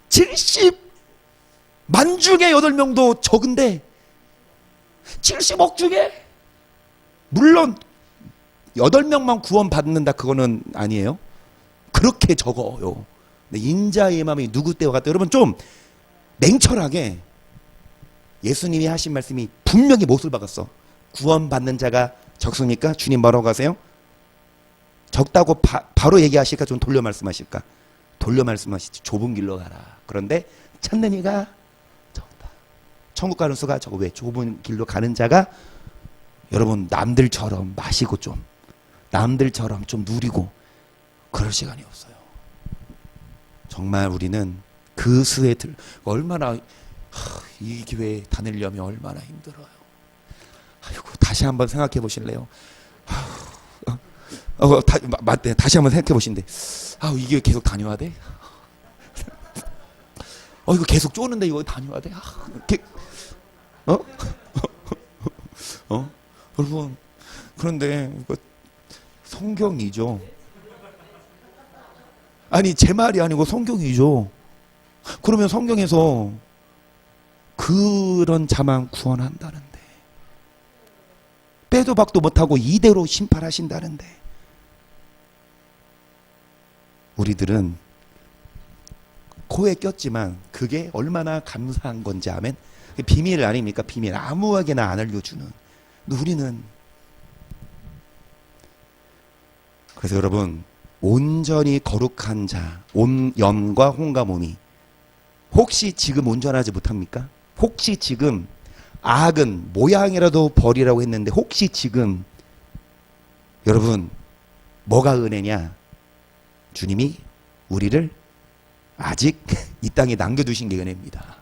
70만 중에 8명도 적은데 70억 중에, 물론 8명만 구원 받는다 그거는 아니에요. 그렇게 적어요. 근데 인자의 마음이 누구 때와 같다. 여러분 좀 냉철하게 예수님이 하신 말씀이 분명히 못을 박았어. 구원 받는 자가 적습니까? 주님 뭐라고 하세요? 적다고 바로 얘기하실까? 좀 돌려 말씀하실까? 돌려 말씀하시지. 좁은 길로 가라. 그런데 찾는 이가 적다. 천국 가는 수가 적어. 왜? 좁은 길로 가는 자가 여러분 남들처럼 마시고 좀 남들처럼 좀 누리고 그럴 시간이 없어요. 정말 우리는 그 수에 얼마나 이 교회 다니려면 얼마나 힘들어요. 아이고, 다시 한번 생각해 보실래요? 맞네. 다시 한번 생각해 보신대. 이 교회 계속 다녀야 돼? 이거 계속 쪼는데 이거 다녀야 돼? 여러분, 그런데 이거 성경이죠. 아니, 제 말이 아니고 성경이죠. 그러면 성경에서 그런 자만 구원한다는데, 빼도 박도 못하고 이대로 심판하신다는데, 우리들은 코에 꼈지만 그게 얼마나 감사한 건지. 아멘. 비밀 아닙니까? 비밀. 아무에게나 안 알려주는. 근데 우리는. 그래서 여러분, 온전히 거룩한 자, 염과 혼과 몸이 혹시 지금 온전하지 못합니까? 혹시 지금 악은 모양이라도 버리라고 했는데 혹시 지금 여러분 뭐가 은혜냐? 주님이 우리를 아직 이 땅에 남겨두신 게 은혜입니다.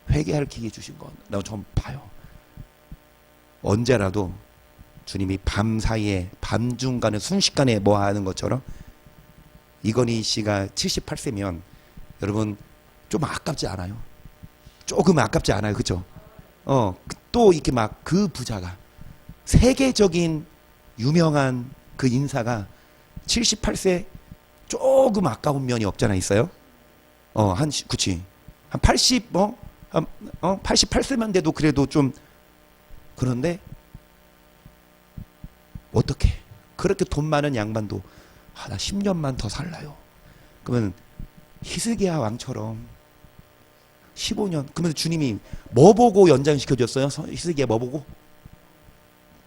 회개할 기회 주신 건 나 좀 봐요. 언제라도 주님이 밤 사이에 밤중간에 순식간에 뭐 하는 것처럼 이건희 씨가 78세면 여러분 좀 아깝지 않아요? 조금 아깝지 않아요? 그죠? 또 이렇게 막 그 부자가 세계적인 유명한 그 인사가 78세 조금 아까운 면이 없잖아 있어요? 그치. 한 88세만 돼도 그래도 좀 그런데 어떻게 그렇게 돈 많은 양반도 나 10년만 더 살라요. 그러면 히스기야 왕처럼 15년. 그러면 주님이 뭐 보고 연장시켜 줬어요? 히스기야 뭐 보고?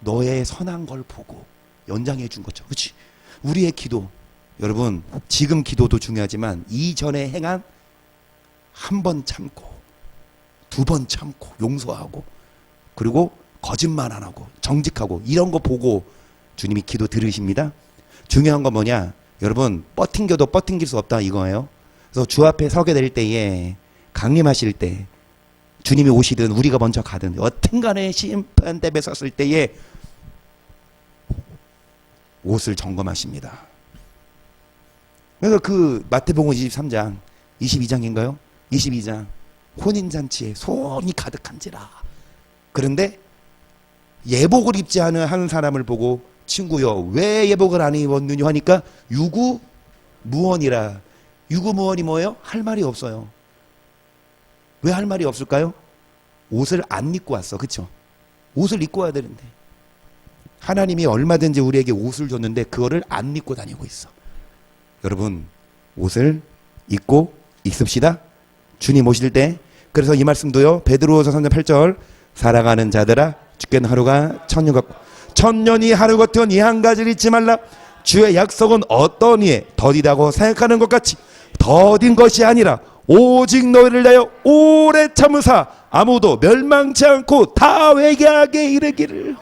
너의 선한 걸 보고 연장해 준 거죠. 그렇지? 우리의 기도 여러분 지금 기도도 중요하지만 이전에 행한 한 번 참고 두 번 참고 용서하고 그리고 거짓말 안 하고 정직하고 이런 거 보고 주님이 기도 들으십니다. 중요한 건 뭐냐? 여러분 뻗팅겨도 뻗팅길 수 없다 이거예요. 그래서 주 앞에 서게 될 때에 강림하실 때 주님이 오시든 우리가 먼저 가든 여튼 간에 심판대에 섰을 때에 옷을 점검하십니다. 그래서 그 마태복음 23장 22장인가요? 22장 혼인잔치에 손이 가득한지라. 그런데 예복을 입지 않은 한 사람을 보고 친구여 왜 예복을 안 입었느냐 하니까 유구무원이라. 유구무원이 뭐예요? 할 말이 없어요. 왜 할 말이 없을까요? 옷을 안 입고 왔어. 그렇죠? 옷을 입고 와야 되는데 하나님이 얼마든지 우리에게 옷을 줬는데 그거를 안 입고 다니고 있어. 여러분 옷을 입고 있읍시다. 주님 오실 때. 그래서 이 말씀도요. 베드로후서 3장 8절 사랑하는 자들아 주께는 하루가 천년 같고 천년이 하루 같은 이 한 가지를 잊지 말라. 주의 약속은 어떤 이에 더디다고 생각하는 것 같이 더딘 것이 아니라 오직 너희를 위하여 오래 참으사 아무도 멸망치 않고 다 회개하게 이르기를.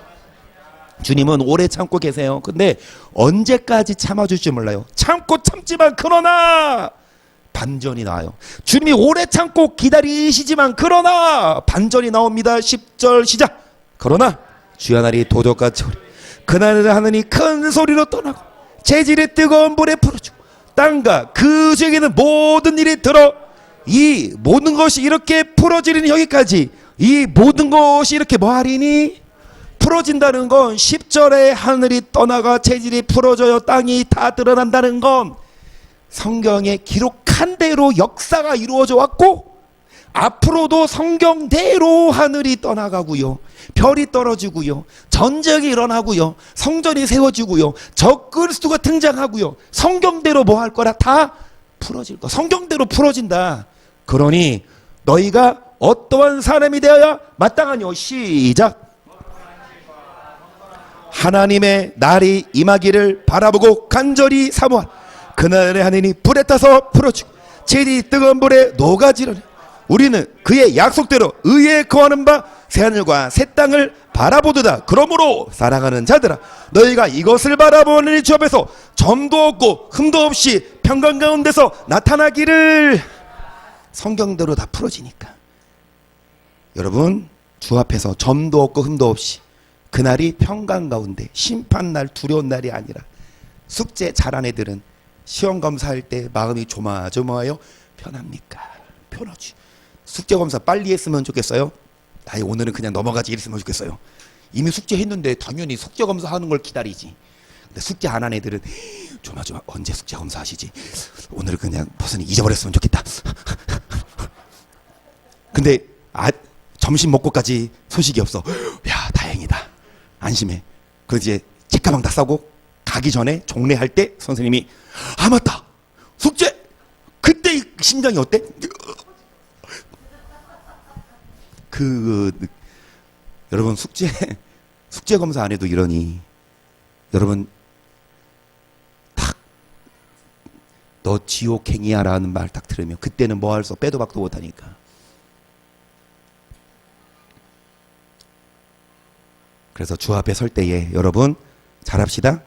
주님은 오래 참고 계세요. 근데 언제까지 참아줄지 몰라요. 참고 참지만 그러나 반전이 나와요. 주님이 오래 참고 기다리시지만 그러나 반전이 나옵니다. 10절 시작. 그러나 주의 날이 도적같이 오리. 그날은 하느니 큰 소리로 떠나고 재질이 뜨거운 불에 풀어주고 땅과 그 중에는 모든 일이 들어. 이 모든 것이 이렇게 풀어지는 여기까지 이 모든 것이 이렇게 뭐하리니 풀어진다는 건 10절에 하늘이 떠나가 재질이 풀어져요. 땅이 다 드러난다는 건 성경에 기록한 대로 역사가 이루어져 왔고 앞으로도 성경대로 하늘이 떠나가고요. 별이 떨어지고요. 전쟁이 일어나고요. 성전이 세워지고요. 적그리스도가 등장하고요. 성경대로 뭐 할 거라 다 풀어질 거. 성경대로 풀어진다. 그러니 너희가 어떠한 사람이 되어야 마땅하뇨. 시작. 하나님의 날이 임하기를 바라보고 간절히 사모한 그날의 하늘이 불에 타서 풀어주고 채디 뜨거운 불에 녹아지려니 우리는 그의 약속대로 의에 거하는 바 새하늘과 새 땅을 바라보도다. 그러므로 사랑하는 자들아 너희가 이것을 바라보는 주 앞에서 점도 없고 흠도 없이 평강 가운데서 나타나기를. 성경대로 다 풀어지니까 여러분 주 앞에서 점도 없고 흠도 없이 그날이 평강 가운데 심판날 두려운 날이 아니라 숙제 잘한 애들은 시험 검사할 때 마음이 조마조마하여 편합니까? 편하지. 숙제 검사 빨리 했으면 좋겠어요? 아예 오늘은 그냥 넘어가지 이랬으면 좋겠어요? 이미 숙제 했는데 당연히 숙제 검사 하는 걸 기다리지. 근데 숙제 안 한 애들은 조마조마 언제 숙제 검사 하시지? 오늘은 그냥 버스는 잊어버렸으면 좋겠다. 근데 점심 먹고까지 소식이 없어. 야 다행이다. 안심해. 그 이제 책가방 다 싸고 가기 전에 종례할 때 선생님이 아 맞다 숙제 그때 심정이 어때? 여러분 숙제 검사 안 해도 이러니 여러분 딱 너 지옥행이야 라는 말 딱 들으면 그때는 뭐 할 수 빼도 박도 못하니까. 그래서 주 앞에 설 때에 여러분 잘합시다.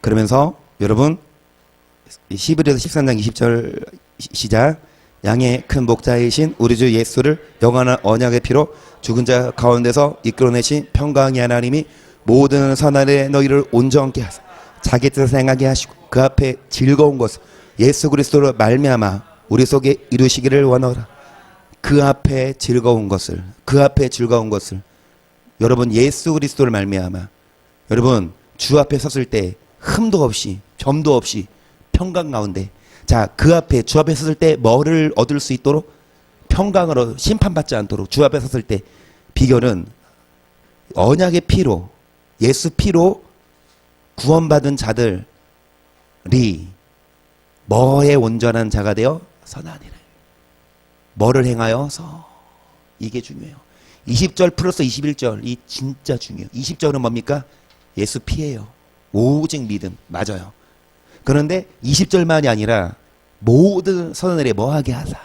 그러면서 여러분 히브리서 13장 20절 시작. 양의 큰 목자이신 우리 주 예수를 영원한 언약의 피로 죽은 자 가운데서 이끌어내신 평강의 하나님이 모든 선한에 너희를 온전케 하사 자기 뜻을 행하게 하시고 그 앞에 즐거운 것을 예수 그리스도로 말미암아 우리 속에 이루시기를 원하노라. 그 앞에 즐거운 것을 여러분 예수 그리스도를 말미암아 여러분 주 앞에 섰을 때 흠도 없이 점도 없이 평강 가운데 자 그 앞에 주 앞에 섰을 때 뭐를 얻을 수 있도록 평강으로 심판받지 않도록 주 앞에 섰을 때 비결은 언약의 피로 예수 피로 구원받은 자들이 뭐에 온전한 자가 되어 선하니라. 뭐를 행하여서 이게 중요해요. 20절 플러스 21절 이 진짜 중요해요. 20절은 뭡니까? 예수 피예요. 오직 믿음 맞아요. 그런데 20절만이 아니라 모든 선을 뭐하게 하사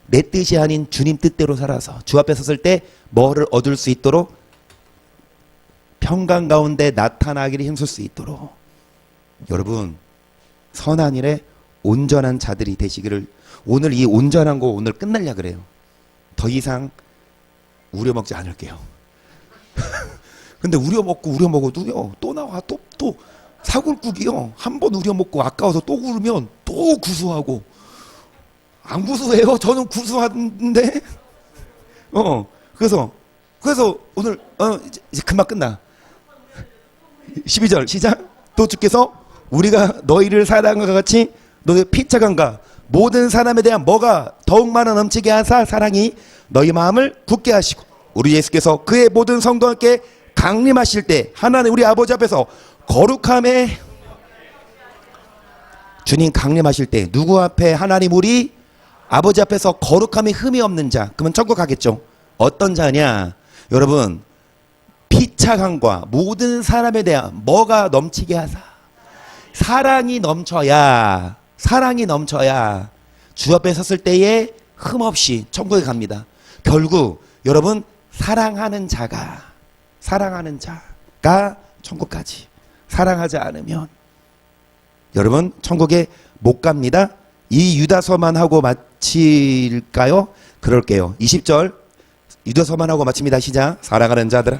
내 뜻이 아닌 주님 뜻대로 살아서 주 앞에 섰을 때 뭐를 얻을 수 있도록 평강 가운데 나타나기를 힘쓸 수 있도록 여러분 선한 일에 온전한 자들이 되시기를. 오늘 이 온전한 거 오늘 끝날려 그래요. 더 이상 우려먹지 않을게요. 근데 우려먹어도요 또 나와 또 사골국이요. 한 번 우려먹고 아까워서 또 구르면 또 구수하고. 안 구수해요? 저는 구수한데. 그래서 오늘 이제 금방 끝나. 12절 시작. 또 주께서 우리가 너희를 사랑과 같이 너희 피차간과 모든 사람에 대한 뭐가 더욱 많아 넘치게 하사 사랑이 너희 마음을 굳게 하시고 우리 예수께서 그의 모든 성도와 함께 강림하실 때 하나님 우리 아버지 앞에서 거룩함에 주님 강림하실 때 누구 앞에 하나님 우리 아버지 앞에서 거룩함에 흠이 없는 자 그러면 천국 가겠죠. 어떤 자냐 여러분 피차강과 모든 사람에 대한 뭐가 넘치게 하사 사랑이 넘쳐야 주 앞에 섰을 때에 흠없이 천국에 갑니다. 결국 여러분 사랑하는 자가 천국까지 사랑하지 않으면 여러분 천국에 못 갑니다. 이 유다서만 하고 마칠까요? 그럴게요. 20절 유다서만 하고 마칩니다. 시작. 사랑하는 자들아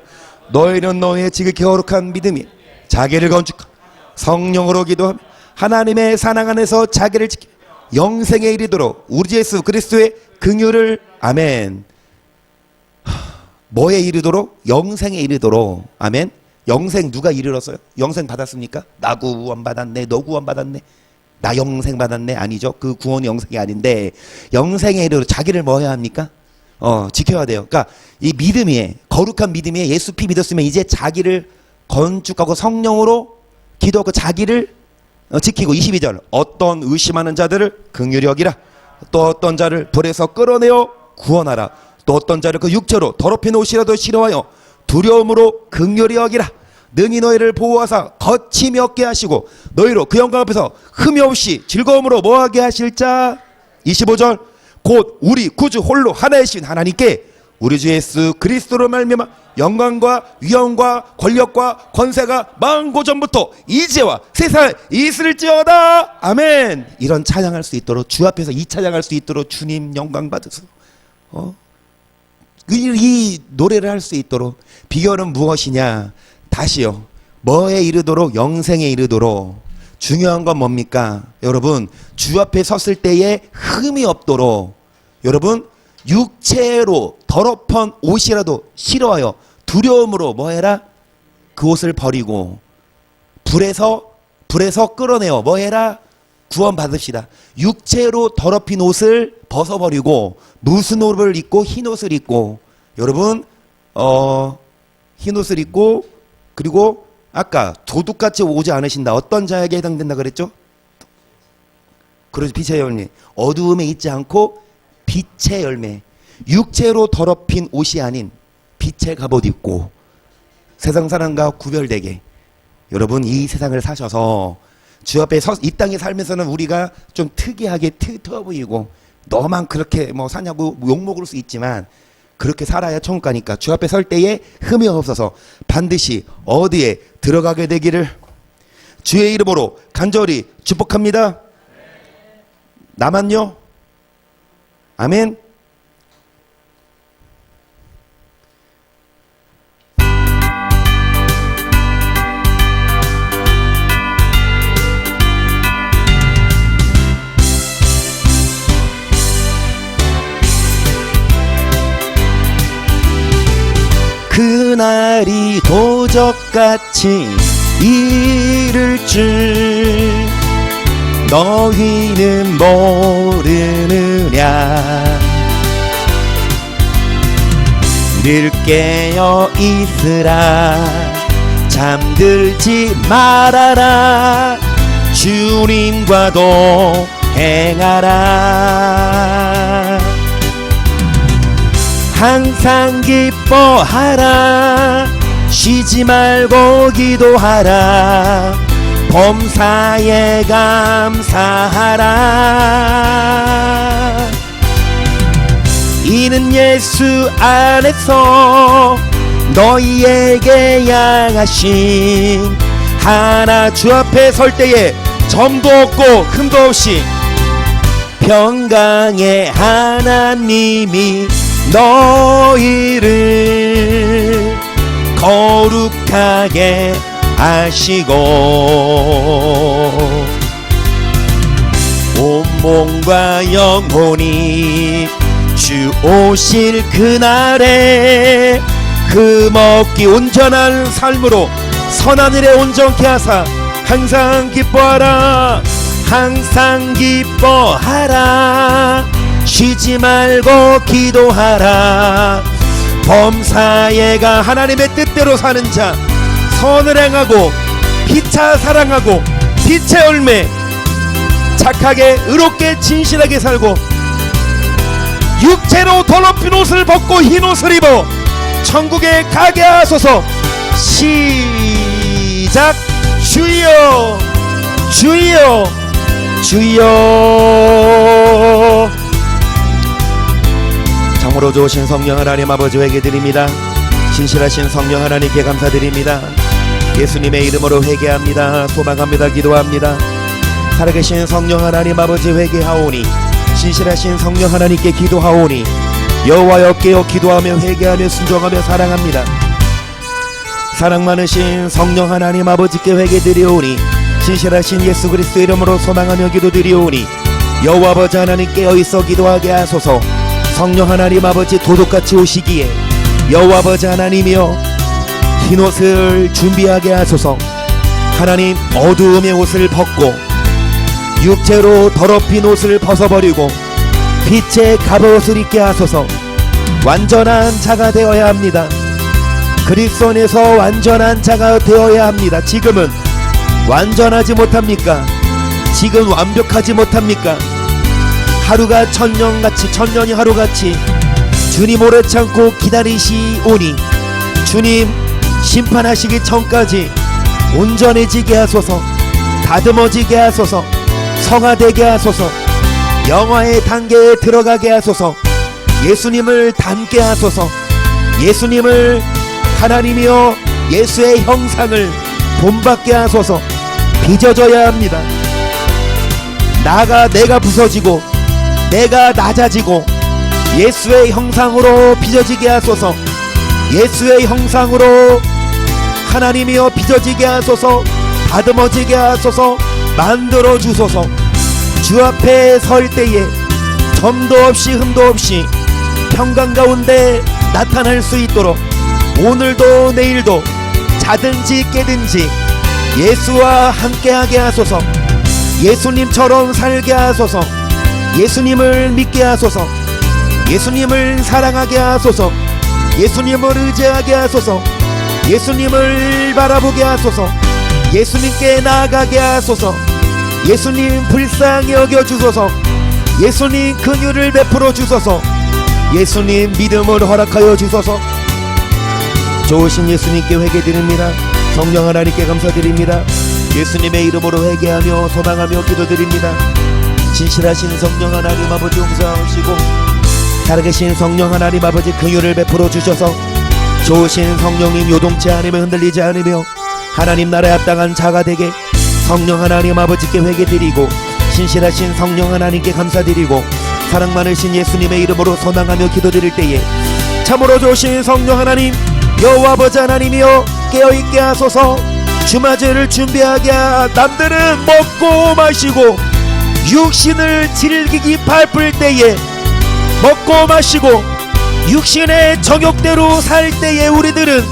너희는 너희의 지극히 거룩한 믿음이 자기를 건축하고 성령으로 기도하며 하나님의 사랑 안에서 자기를 지켜 영생에 이르도록 우리 예수 그리스도의 긍휼을 아멘. 뭐에 이르도록? 영생에 이르도록. 아멘. 영생 누가 이르렀어요? 영생 받았습니까? 나 구원 받았네. 너 구원 받았네. 나 영생 받았네. 아니죠. 그 구원이 영생이 아닌데 영생에 이르도록 자기를 뭐 해야 합니까? 지켜야 돼요. 그러니까 이 믿음이 거룩한 믿음이 예수 피 믿었으면 이제 자기를 건축하고 성령으로 기도하고 자기를 지키고. 22절 어떤 의심하는 자들을 긍휼히 여기라. 또 어떤 자를 불에서 끌어내어 구원하라. 또 어떤 자를 그 육체로 더럽힌 옷이라도 싫어하여 두려움으로 긍휼히 여기라. 능히 너희를 보호하사 거침이 없게 하시고 너희로 그 영광 앞에서 흠이 없이 즐거움으로 뭐하게 하실 자 25절 곧 우리 구주 홀로 하나이신 하나님께 우리 주 예수 그리스도로 말미암아 영광과 위엄과 권력과 권세가 만고 전부터 이제와 세상에 있을지어다. 아멘. 이런 찬양할 수 있도록, 주 앞에서 이 찬양할 수 있도록 주님 영광 받으소. 이 노래를 할 수 있도록. 비결은 무엇이냐? 다시요, 뭐에 이르도록? 영생에 이르도록. 중요한 건 뭡니까? 여러분, 주 앞에 섰을 때에 흠이 없도록. 여러분, 육체로 더럽은 옷이라도 싫어요. 두려움으로 뭐해라? 그 옷을 버리고 불에서 끌어내어 뭐해라? 구원 받읍시다. 육체로 더럽힌 옷을 벗어버리고 무슨 옷을 입고? 흰 옷을 입고. 여러분, 흰 옷을 입고, 그리고 아까 도둑같이 오지 않으신다. 어떤 자에게 해당된다 그랬죠? 그래서 빛의 열매. 어두움에 있지 않고 빛의 열매. 육체로 더럽힌 옷이 아닌 빛의 갑옷 입고 세상 사람과 구별되게. 여러분, 이 세상을 사셔서 주 앞에 이 땅에 살면서는 우리가 좀 특이하게 트어 보이고 너만 그렇게 뭐 사냐고 욕먹을 수 있지만 그렇게 살아야 천국 가니까 주 앞에 설 때에 흠이 없어서 반드시 어디에 들어가게 되기를 주의 이름으로 간절히 축복합니다. 나만요? 아멘. 그날이 도적같이 이를 줄 너희는 모르느냐. 늘 깨어 있으라. 잠들지 말아라. 주님과도 행하라. 항상 기뻐하라. 쉬지 말고 기도하라. 범사에 감사하라. 이는 예수 안에서 너희에게 양하신 하나. 주 앞에 설 때에 점도 없고 흠도 없이 평강의 하나님이 너희를 거룩하게 하시고 온몸과 영혼이 주 오실 그날에 흠없기 온전한 삶으로 선하늘에 온전케 하사 항상 기뻐하라. 항상 기뻐하라. 쉬지 말고 기도하라. 범사에가 하나님의 뜻대로 사는 자, 선을 행하고 피차 사랑하고 빛의 열매, 착하게 의롭게 진실하게 살고 육체로 더럽힌 옷을 벗고 흰 옷을 입어 천국에 가게 하소서. 시작. 주여 주여 주여. 참으로 좋으신 성령 하나님 아버지 회개 드립니다. 신실하신 성령 하나님께 감사드립니다. 예수님의 이름으로 회개합니다. 소망합니다. 기도합니다. 살아계신 성령 하나님 아버지 회개하오니 신실하신 성령 하나님께 기도하오니 여호와여 깨어 기도하며 회개하며 순종하며 사랑합니다. 사랑 많으신 성령 하나님 아버지께 회개드리오니 신실하신 예수 그리스도 이름으로 소망하며 기도드리오니 여호와 아버지 하나님 깨어있어 기도하게 하소서. 성령 하나님 아버지 도둑같이 오시기에 여호와 아버지 하나님이여 흰옷을 준비하게 하소서. 하나님 어두움의 옷을 벗고 육체로 더럽힌 옷을 벗어버리고 빛의 갑옷을 입게 하소서. 완전한 자가 되어야 합니다. 그리스도 안에서 완전한 자가 되어야 합니다. 지금은 완전하지 못합니까? 지금 완벽하지 못합니까? 하루가 천년같이, 천년이 하루같이 주님 오래 참고 기다리시오니 주님 심판하시기 전까지 온전해지게 하소서. 다듬어지게 하소서. 성화되게 하소서. 영화의 단계에 들어가게 하소서. 예수님을 닮게 하소서. 예수님을 하나님이여 예수의 형상을 본받게 하소서. 빚어져야 합니다. 내가 부서지고 내가 낮아지고 예수의 형상으로 빚어지게 하소서. 예수의 형상으로 하나님이여 빚어지게 하소서. 다듬어지게 하소서. 만들어 주소서. 주 앞에 설 때에 점도 없이 흠도 없이 평강 가운데 나타날 수 있도록 오늘도 내일도 자든지 깨든지 예수와 함께하게 하소서. 예수님처럼 살게 하소서. 예수님을 믿게 하소서. 예수님을 사랑하게 하소서. 예수님을 의지하게 하소서. 예수님을 바라보게 하소서. 예수님께 나아가게 하소서. 예수님 불쌍히 여겨주소서. 예수님 긍휼을 베풀어 주소서. 예수님 믿음을 허락하여 주소서. 좋으신 예수님께 회개드립니다. 성령 하나님께 감사드립니다. 예수님의 이름으로 회개하며 소망하며 기도드립니다. 진실하신 성령 하나님 아버지 용서하시고 살아계신 성령 하나님 아버지 긍휼을 베풀어 주셔서 좋으신 성령님 요동치 않으며 흔들리지 않으며 하나님 나라에 합당한 자가 되게 성령 하나님 아버지께 회개드리고 신실하신 성령 하나님께 감사드리고 사랑 많으신 예수님의 이름으로 소망하며 기도드릴 때에 참으로 좋으신 성령 하나님 여호와 아버지 하나님이여 깨어있게 하소서. 주맞이를 준비하게 남들은 먹고 마시고 육신을 즐기기 바쁠 때에 먹고 마시고 육신의 정욕대로 살 때에 우리들은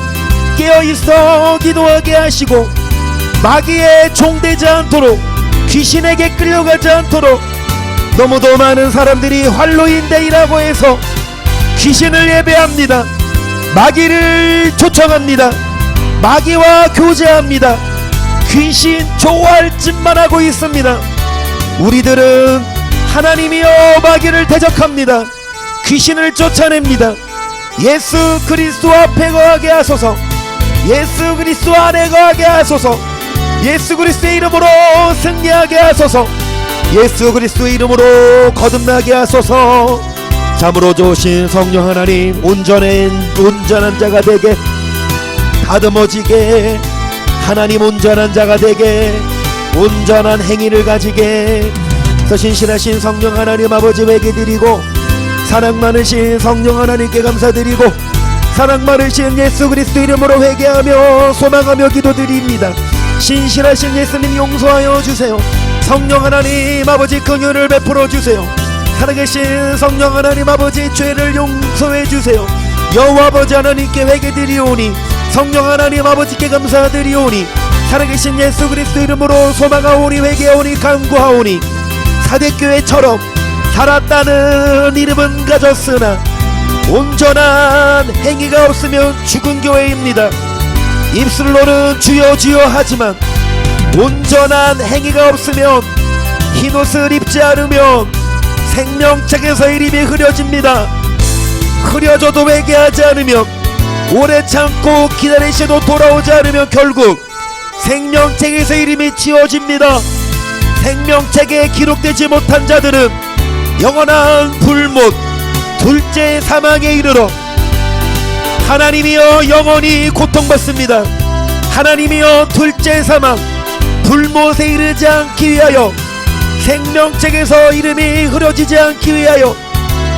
깨어있어 기도하게 하시고 마귀의 종되지 않도록 귀신에게 끌려가지 않도록 너무도 많은 사람들이 할로윈데이라고 해서 귀신을 예배합니다. 마귀를 초청합니다. 마귀와 교제합니다. 귀신 좋아할 짓만 하고 있습니다. 우리들은 하나님이여 마귀를 대적합니다. 귀신을 쫓아냅니다. 예수 그리스도 앞에 거하게 하소서. 예수 그리스도 안에 거하게 하소서. 예수 그리스도의 이름으로 승리하게 하소서. 예수 그리스도의 이름으로 거듭나게 하소서. 참으로 좋으신 성령 하나님 온전한 자가 되게 다듬어지게 하나님 온전한 자가 되게 온전한 행위를 가지게 신실하신 성령 하나님 아버지 회개드리고 사랑 많으신 성령 하나님께 감사드리고 사랑 많으신 예수 그리스도 이름으로 회개하며 소망하며 기도드립니다. 신실하신 예수님 용서하여 주세요. 성령 하나님 아버지 긍휼을 베풀어 주세요. 살아계신 성령 하나님 아버지 죄를 용서해 주세요. 여호와 아버지 하나님께 회개드리오니 성령 하나님 아버지께 감사드리오니 살아계신 예수 그리스도 이름으로 소망하오니 회개하오니 간구하오니 사대교회처럼 살았다는 이름은 가졌으나 온전한 행위가 없으면 죽은 교회입니다. 입술로는 주여 주여 하지만 온전한 행위가 없으면 흰옷을 입지 않으면 생명책에서 이름이 흐려집니다. 흐려져도 회개하지 않으면 오래 참고 기다리셔도 돌아오지 않으면 결국 생명책에서 이름이 지워집니다. 생명책에 기록되지 못한 자들은 영원한 불못 둘째 사망에 이르러 하나님이여 영원히 고통받습니다. 하나님이여 둘째 사망 불못에 이르지 않기 위하여 생명책에서 이름이 흐려지지 않기 위하여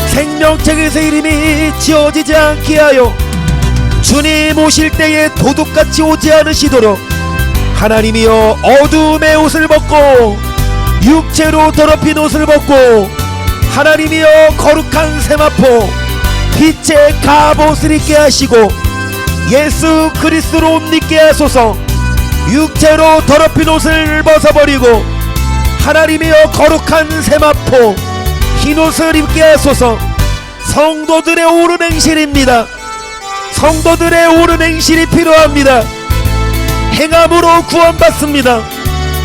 생명책에서 이름이 지워지지 않게 하여 주님 오실 때에 도둑같이 오지 않으시도록 하나님이여 어둠의 옷을 벗고 육체로 더럽힌 옷을 벗고 하나님이여 거룩한 세마포 빛의 갑옷을 입게 하시고 예수 그리스도로 옷 입게 하소서. 육체로 더럽힌 옷을 벗어버리고 하나님이여 거룩한 세마포 흰옷을 입게 하소서. 성도들의 옳은 행실입니다. 성도들의 옳은 행실이 필요합니다. 행함으로 구원받습니다.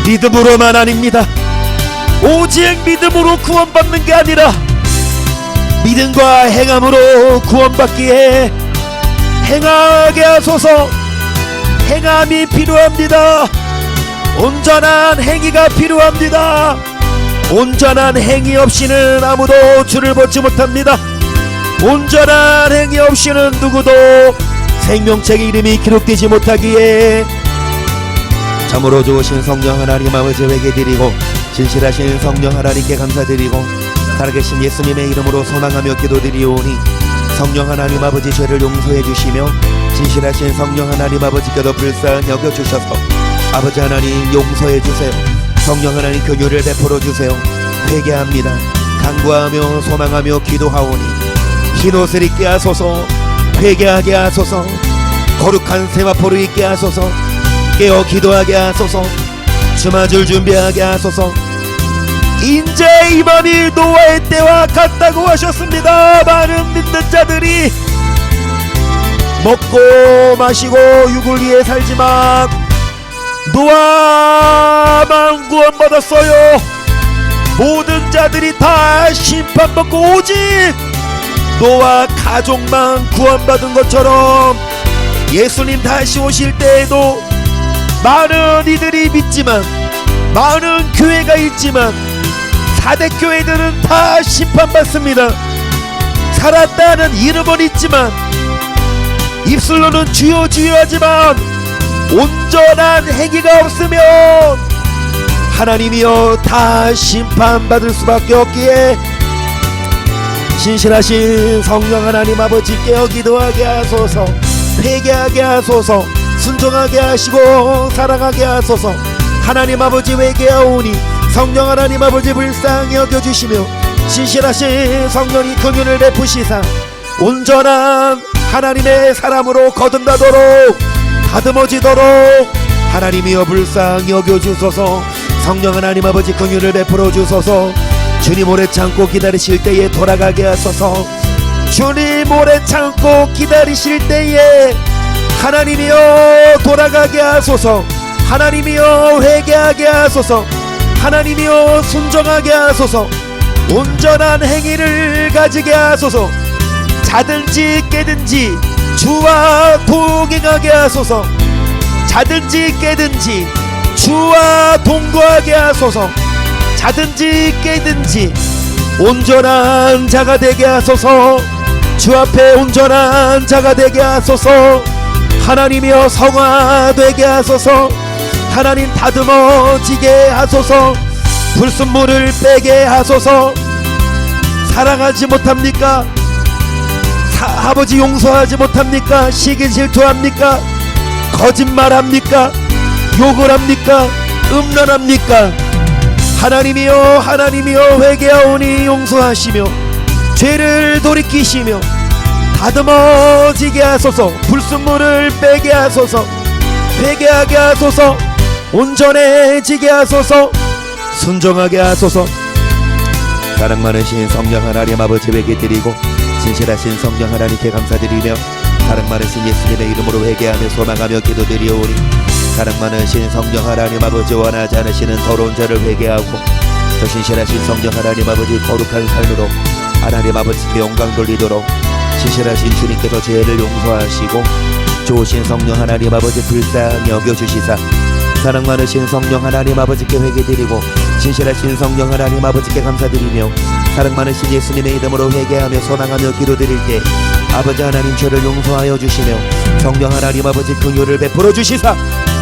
믿음으로만 아닙니다. 오직 믿음으로 구원받는 게 아니라 믿음과 행함으로 구원받기에 행하게 하소서. 행함이 필요합니다. 온전한 행위가 필요합니다. 온전한 행위 없이는 아무도 주를 보지 못합니다. 온전한 행위 없이는 누구도 생명책의 이름이 기록되지 못하기에 참으로 좋으신 성령 하나님 아버지 회개드리고 진실하신 성령 하나님께 감사드리고 살아계신 예수님의 이름으로 소망하며 기도드리오니 성령 하나님 아버지 죄를 용서해 주시며 진실하신 성령 하나님 아버지께도 불쌍히 여겨주셔서 아버지 하나님 용서해 주세요. 성령 하나님 긍휼을 베풀어 주세요. 회개합니다. 간구하며 소망하며 기도하오니 흰옷을 입게 하소서. 회개하게 하소서. 거룩한 세마포를 입게 하소서. 깨어 기도하게 하소서. 주맞을 준비하게 하소서. 인제 이 밤이 노아의 때와 같다고 하셨습니다. 많은 믿는 자들이 먹고 마시고 육을 위해 살지만 노아만 구원받았어요. 모든 자들이 다 심판받고 오직 노아 가족만 구원받은 것처럼 예수님 다시 오실 때에도 많은 이들이 믿지만 많은 교회가 있지만 4대 교회들은 다 심판받습니다. 살았다는 이름은 있지만 입술로는 주여 주여 하지만 온전한 행위가 없으면 하나님이여 다 심판받을 수밖에 없기에 신실하신 성령 하나님 아버지 깨어 기도하게 하소서. 회개하게 하소서. 순종하게 하시고 사랑하게 하소서. 하나님 아버지 회개하오니 성령 하나님 아버지 불쌍히 여겨주시며 신실하신 성령이 긍휼을 베푸시사 온전한 하나님의 사람으로 거듭나도록 다듬어지도록 하나님이여 불쌍히 여겨주소서. 성령 하나님 아버지 긍휼을 베풀어 주소서. 주님 오래 참고 기다리실 때에 돌아가게 하소서. 주님 오래 참고 기다리실 때에 하나님이여 돌아가게 하소서. 하나님이여 회개하게 하소서. 하나님이여 순종하게 하소서. 온전한 행위를 가지게 하소서. 자든지 깨든지 주와 동행하게 하소서. 자든지 깨든지 주와 동거하게 하소서. 자든지 깨든지 온전한 자가 되게 하소서. 주 앞에 온전한 자가 되게 하소서. 하나님이여 성화되게 하소서. 하나님 다듬어지게 하소서. 불순물을 빼게 하소서. 사랑하지 못합니까? 아버지 용서하지 못합니까? 시기 질투합니까? 거짓말합니까? 욕을 합니까? 음란합니까? 하나님이여 하나님이여 회개하오니 용서하시며 죄를 돌이키시며 다듬어지게 하소서. 불순물을 빼게 하소서. 회개하게 하소서. 온전해지게 하소서. 순종하게 하소서. 사랑 많으신 성령 하나님 아버지 회개드리고 진실하신 성령 하나님께 감사드리며 사랑 많으신 예수님의 이름으로 회개하며 소망하며 기도드리오니 사랑 많으신 성령 하나님 아버지 원하지 않으시는 더러운 죄를 회개하고 저 신실하신 성령 하나님 아버지 거룩한 삶으로 하나님 아버지께 영광 돌리도록 신실하신 주님께서 죄를 용서하시고 좋으신 성령 하나님 아버지 불쌍히 여겨주시사 사랑 많으신 성령 하나님 아버지께 회개드리고 신실하신 성령 하나님 아버지께 감사드리며 사랑 많으신 예수님의 이름으로 회개하며 소망하며 기도드릴 때 아버지 하나님 죄를 용서하여 주시며 성령 하나님 아버지 긍휼을 베풀어 주시사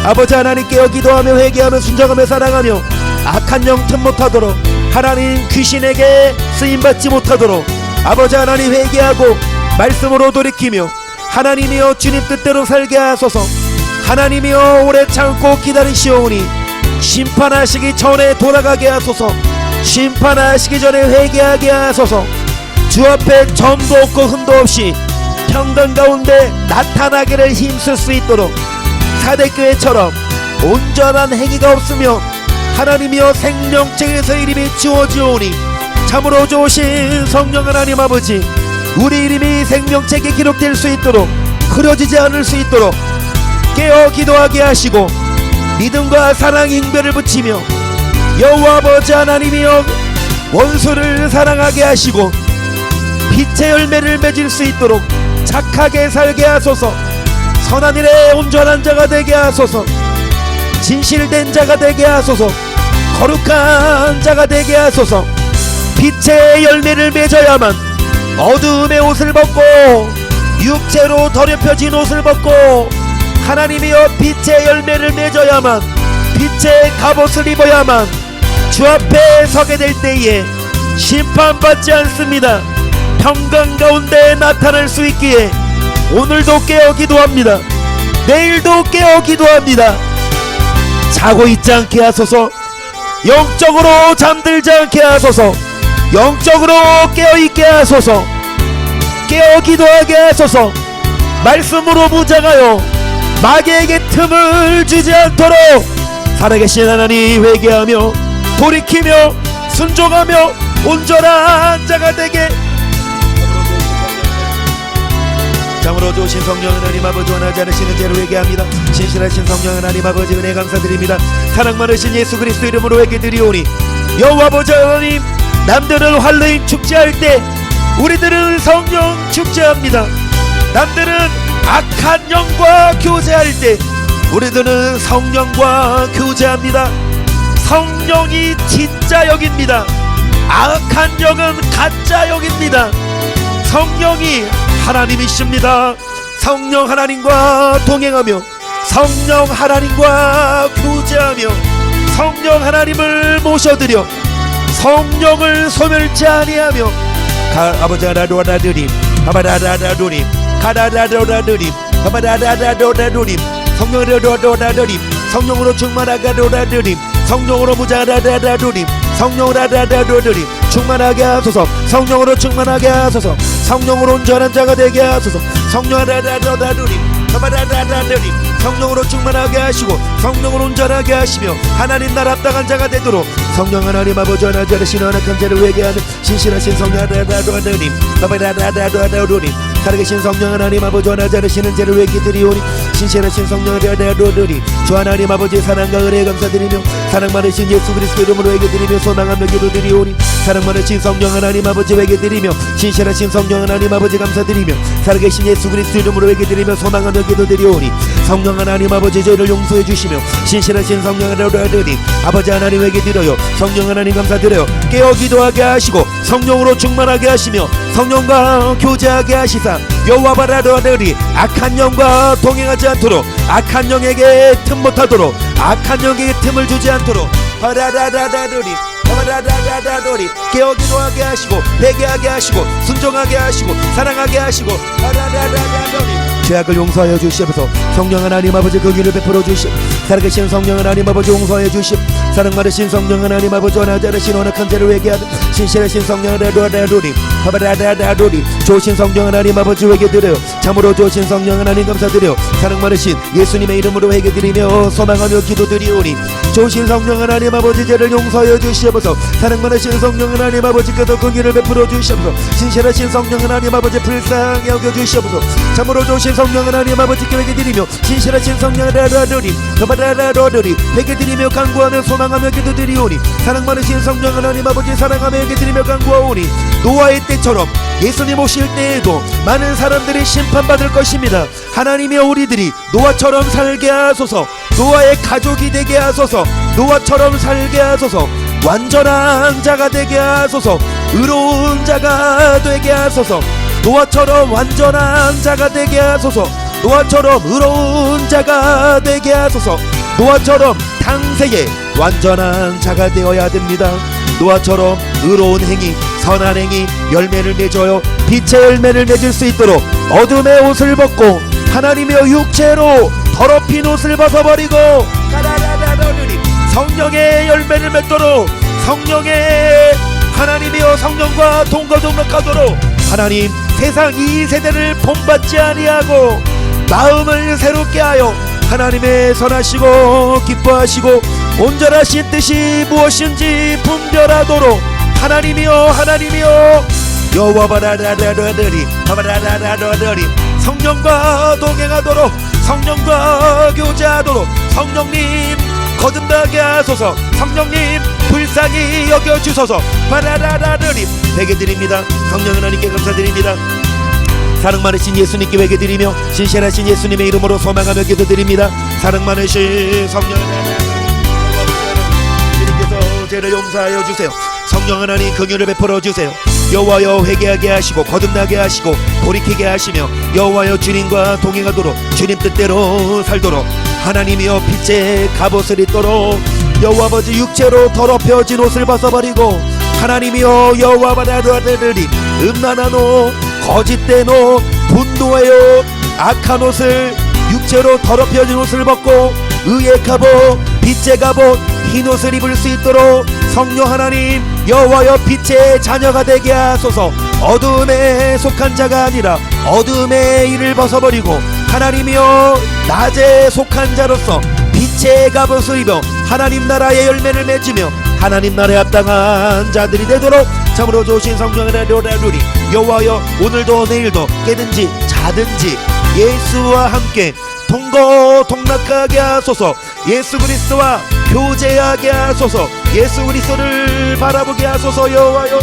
아버지 하나님께 기도하며 회개하며 순종하며 사랑하며 악한 영 틈 못하도록 하나님 귀신에게 쓰임받지 못하도록 아버지 하나님 회개하고 말씀으로 돌이키며 하나님이여 주님 뜻대로 살게 하소서. 하나님이여 오래 참고 기다리시오니 심판하시기 전에 돌아가게 하소서. 심판하시기 전에 회개하게 하소서. 주 앞에 점도 없고 흠도 없이 평강 가운데 나타나기를 힘쓸 수 있도록 사대교회처럼 온전한 행위가 없으며 하나님이여 생명책에서 이름이 지워지오니 참으로 좋으신 성령 하나님 아버지 우리 이름이 생명책에 기록될 수 있도록 흐려지지 않을 수 있도록 깨어 기도하게 하시고 믿음과 사랑 인별을 붙이며 여호와 아버지 하나님이여 원수를 사랑하게 하시고 빛의 열매를 맺을 수 있도록 착하게 살게 하소서. 선한 일에 온전한 자가 되게 하소서. 진실된 자가 되게 하소서. 거룩한 자가 되게 하소서. 빛의 열매를 맺어야만 어둠의 옷을 벗고 육체로 더럽혀진 옷을 벗고 하나님이여 빛의 열매를 맺어야만 빛의 갑옷을 입어야만 주 앞에 서게 될 때에 심판받지 않습니다. 평강 가운데 나타날 수 있기에 오늘도 깨어 기도합니다. 내일도 깨어 기도합니다. 자고 있지 않게 하소서. 영적으로 잠들지 않게 하소서. 영적으로 깨어있게 하소서. 깨어 기도하게 하소서. 말씀으로 무장하여 마귀에게 틈을 주지 않도록 살아계신 하나님 회개하며 돌이키며 순종하며 온전한 자가 되게 참으로 좋으신 성령 하나님 아버지 원하지 않으시는 죄를 회개합니다. 신실하신 성령 하나님 아버지 은혜 감사드립니다. 사랑 많으신 예수 그리스도 이름으로 회개드리오니 여호와 아버지 하나님, 남들은 할로윈 축제할 때 우리들은 성령 축제합니다. 남들은 악한 영과 교제할 때 우리들은 성령과 교제합니다. 성령이 진짜 영입니다. 악한 영은 가짜 영입니다. 성령이 하나님이십니다. 성령 하나님과 동행하며 성령 하나님과 교제하며 성령 하나님을 모셔드려 성령을 소멸치 아니하며 아버지 하나님 아바다다다도님 가다다도다도님 아바다다다도다도님 성령으로 성령으로 충만하게 도다도님 성령으로 무자다다도님 성령으로 충만하게 하소서. 성령으로 충만하게 하소서. 성령으로 온전한 자가 되게 하소서. 성령으로 충만하게 하시고 성령으로 온전하게 하시며 하나님 나라 합당한 자가 되도록 성령 하나님 아버지 하나님 하시는 하나님 죄를 회개하는 신실하신 성령 하나님 살아계신 성령 하나님 아버지 하나님 하시는 죄를 회개드리오니 신실하신 성령 하나님 주 하나님 아버지의 사랑과 은혜에 감사드리며 사랑 많으신 예수 그리스도 이름으로 회개드리며 소망하며 기도드리오니 사랑 많으신 성령 하나님 아버지 회개드리며 신실하신 성령 하나님 아버지 감사드리며 살아계신 예수 그리스도 이름으로 회개드리며 소망하며 기도드리오니 성령 하나님 아버지 죄를 용서해 주시며 신실하신 성령 하나님 아버지 하나님 회개드려요. 성령 하나님 감사드려요. 깨어 기도하게 하시고 성령으로 충만하게 하시며 성령과 교제하게 하시사 여호와 바라더니 악한 영과 동행하지 않도록 악한 영에게 틈 못하도록 악한 영에게 틈을 주지 않도록 바라다다다더니 깨어 기도하게 하시고 회개하게 하시고 순종하게 하시고 사랑하게 하시고 바라다다다더니 죄악을 용서하여 주시옵소서. 성령 하나님 아버지 그 길을 베풀어 주시옵. 살아계신 성령 하나님 아버지 용서해 주시옵. 사랑 많으신 성령 하나님 아버지 원하지 않으신 언약한 죄를 회개하는 신실하신 성령 하나님 바바다다다도니 좋으신 성령 하나님 아버지 회개드려요. 참으로 좋으신 성령 하나님 감사드려요. 사랑 많으신 예수님의 이름으로 회개드리며 소망하며 기도드리오니 좋으신 성령 하나님 아버지 죄를 용서해 주시옵소서. 사랑 많으신 성령 하나님 아버지께서 그 길을 베풀어 주시옵소서. 신실하신 성령 하나님 아버지 불쌍히 여겨 주시옵소서. 참으로 좋으신 성령 하나님 아버지께 회개드리며 신실하신 성령 하나님 바바다다도니 회개드리며 간구하며 소망하며 기도드리오니 사랑 많으신 성령 하나님 아버지 사랑하며 회개드리며 간구하오니 노아의 때처럼 예수님 오실 때에도 많은 사람들이 심판받을 것입니다. 하나님이여 우리들이 노아처럼 살게 하소서. 노아의 가족이 되게 하소서. 노아처럼 살게 하소서. 완전한 자가 되게 하소서. 의로운 자가 되게 하소서. 노아처럼 완전한 자가 되게 하소서. 노아처럼 의로운 자가 되게 하소서. 노아처럼 당세에 완전한 자가 되어야 됩니다. 노아처럼 의로운 행위 선한 행위 열매를 맺어요. 빛의 열매를 맺을 수 있도록 어둠의 옷을 벗고 하나님의 육체로 더럽힌 옷을 벗어버리고 성령의 열매를 맺도록 성령의 하나님이여 성령과 동거동락하도록 하나님 세상 이 세대를 본받지 아니하고 마음을 새롭게 하여 하나님의 선하시고 기뻐하시고 온전하신 뜻이 무엇인지 분별하도록 하나님이여 여호와 바라다다다리 성령과 동행하도록 성령과 교제하도록 성령님 거듭나게 하소서. 성령님 불쌍히 여겨주소서. 바라다다리 회개드립니다. 성령 하나님께 감사드립니다. 사랑 많으신 예수님께 회개드리며 신실하신 예수님의 이름으로 소망하며 기도드립니다. 사랑 많으신 성령 하나님 주님께서 죄를 용서하여 주세요. 성령 하나님 긍휼을 베풀어 주세요. 여호와여 회개하게 하시고 거듭나게 하시고 돌이키게 하시며 여호와여 주님과 동행하도록 주님 뜻대로 살도록 하나님이여 빛의 갑옷을 입도록 여호와 아버지 육체로 더럽혀진 옷을 벗어버리고 하나님이여 여호와 아버지 음란한 옷 거짓된 옷 분노의 옷 악한 옷을 육체로 더럽혀진 옷을 벗고 의의 갑옷 빛의 갑옷 흰 옷을 입을 수 있도록 성령 하나님 여호와여 빛의 자녀가 되게 하소서. 어두움에 속한 자가 아니라 어두움의 일을 벗어버리고 하나님이여 낮에 속한 자로서 빛의 갑옷을 입어 하나님 나라의 열매를 맺으며 하나님 나라에 합당한 자들이 되도록 참으로 좋으신 성령 하나님 여호와여 오늘도 내일도 깨든지 자든지 예수와 함께 동거동락하게 하소서. 예수 그리스도와 교제하게 하소서. 예수 그리스도를 바라보게 하소서. 여호와여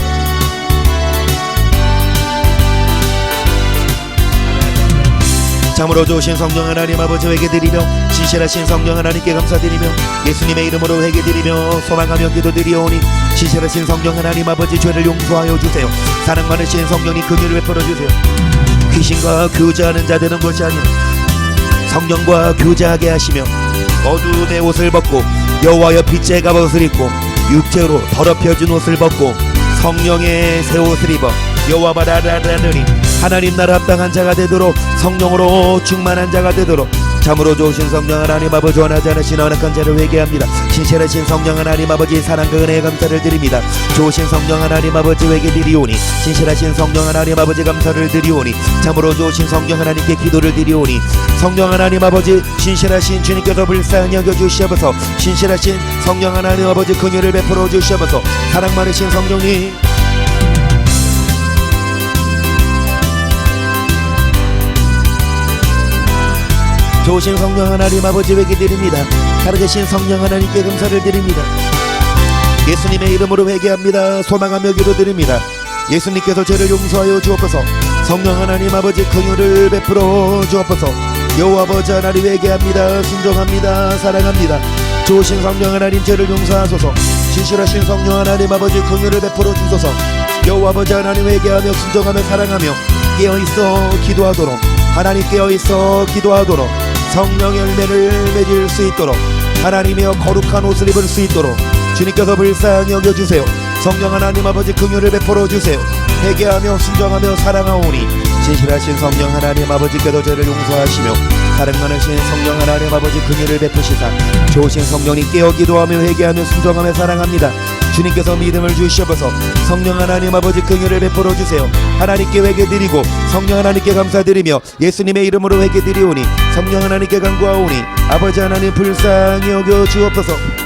참으로 좋으신 성령 하나님 아버지 회개드리며 신실하신 성령 하나님께 감사드리며 예수님의 이름으로 회개드리며 소망하며 기도드리오니 신실하신 성령 하나님 아버지 죄를 용서하여 주세요. 사랑 많으신 성령님 긍휼을 베풀어 주세요. 귀신과 교제하는 자 되는 것이 아니라 성령과 교제하게 하시며 어두움의 옷을 벗고 여호와여 빛의 갑옷을 입고 육체로 더럽혀진 옷을 벗고 성령의 새 옷을 입어 여호와 바라라라느니 하나님 나라 합당한 자가 되도록 성령으로 충만한 자가 되도록 참으로 좋으신 성령 하나님 아버지 원하지 않으신 언약한 자를 회개합니다. 신실하신 성령 하나님 아버지 사랑 그 은혜에 감사를 드립니다. 좋으신 성령 하나님 아버지 회개드리오니 신실하신 성령 하나님 아버지 감사를 드리오니 참으로 좋으신 성령 하나님께 기도를 드리오니 성령 하나님 아버지 신실하신 주님께서 불쌍히 여겨주시옵소서. 신실하신 성령 하나님 아버지 긍휼을 베풀어 주시옵소서. 사랑 많으신 성령님 좋으신 성령 하나님 아버지 회개드립니다. 살아계신 성령 하나님께 감사를 드립니다. 예수님의 이름으로 회개합니다. 소망하며 기도드립니다. 예수님께서 죄를 용서하여 주옵소서. 성령 하나님 아버지 긍휼을 베풀어 주옵소서. 여호와 아버지 하나님 회개합니다. 순종합니다. 사랑합니다. 좋으신 성령 하나님 죄를 용서하소서. 신실하신 성령 하나님 아버지 긍휼을 베풀어 주소서. 여호와 아버지 하나님 회개하며 순종하며 사랑하며 깨어있어 기도하도록 하나님 깨어있어 기도하도록 성령의 열매를 맺을 수 있도록 하나님이여 거룩한 옷을 입을 수 있도록 주님께서 불쌍히 여겨주세요. 성령 하나님 아버지 긍휼을 베풀어 주세요. 회개하며 순종하며 사랑하오니 진실하신 성령 하나님 아버지께서 죄를 용서하시며 사랑 많으신 성령 하나님 아버지 긍휼을 베푸시사 좋으신 성령님 깨어 기도하며 회개하며 순종하며 사랑합니다. 주님께서 믿음을 주시옵소서. 성령 하나님 아버지 긍휼을 베풀어 주세요. 하나님께 회개드리고 성령 하나님께 감사드리며 예수님의 이름으로 회개드리오니 성령 하나님께 간구하오니 아버지 하나님 불쌍히 여겨 주옵소서.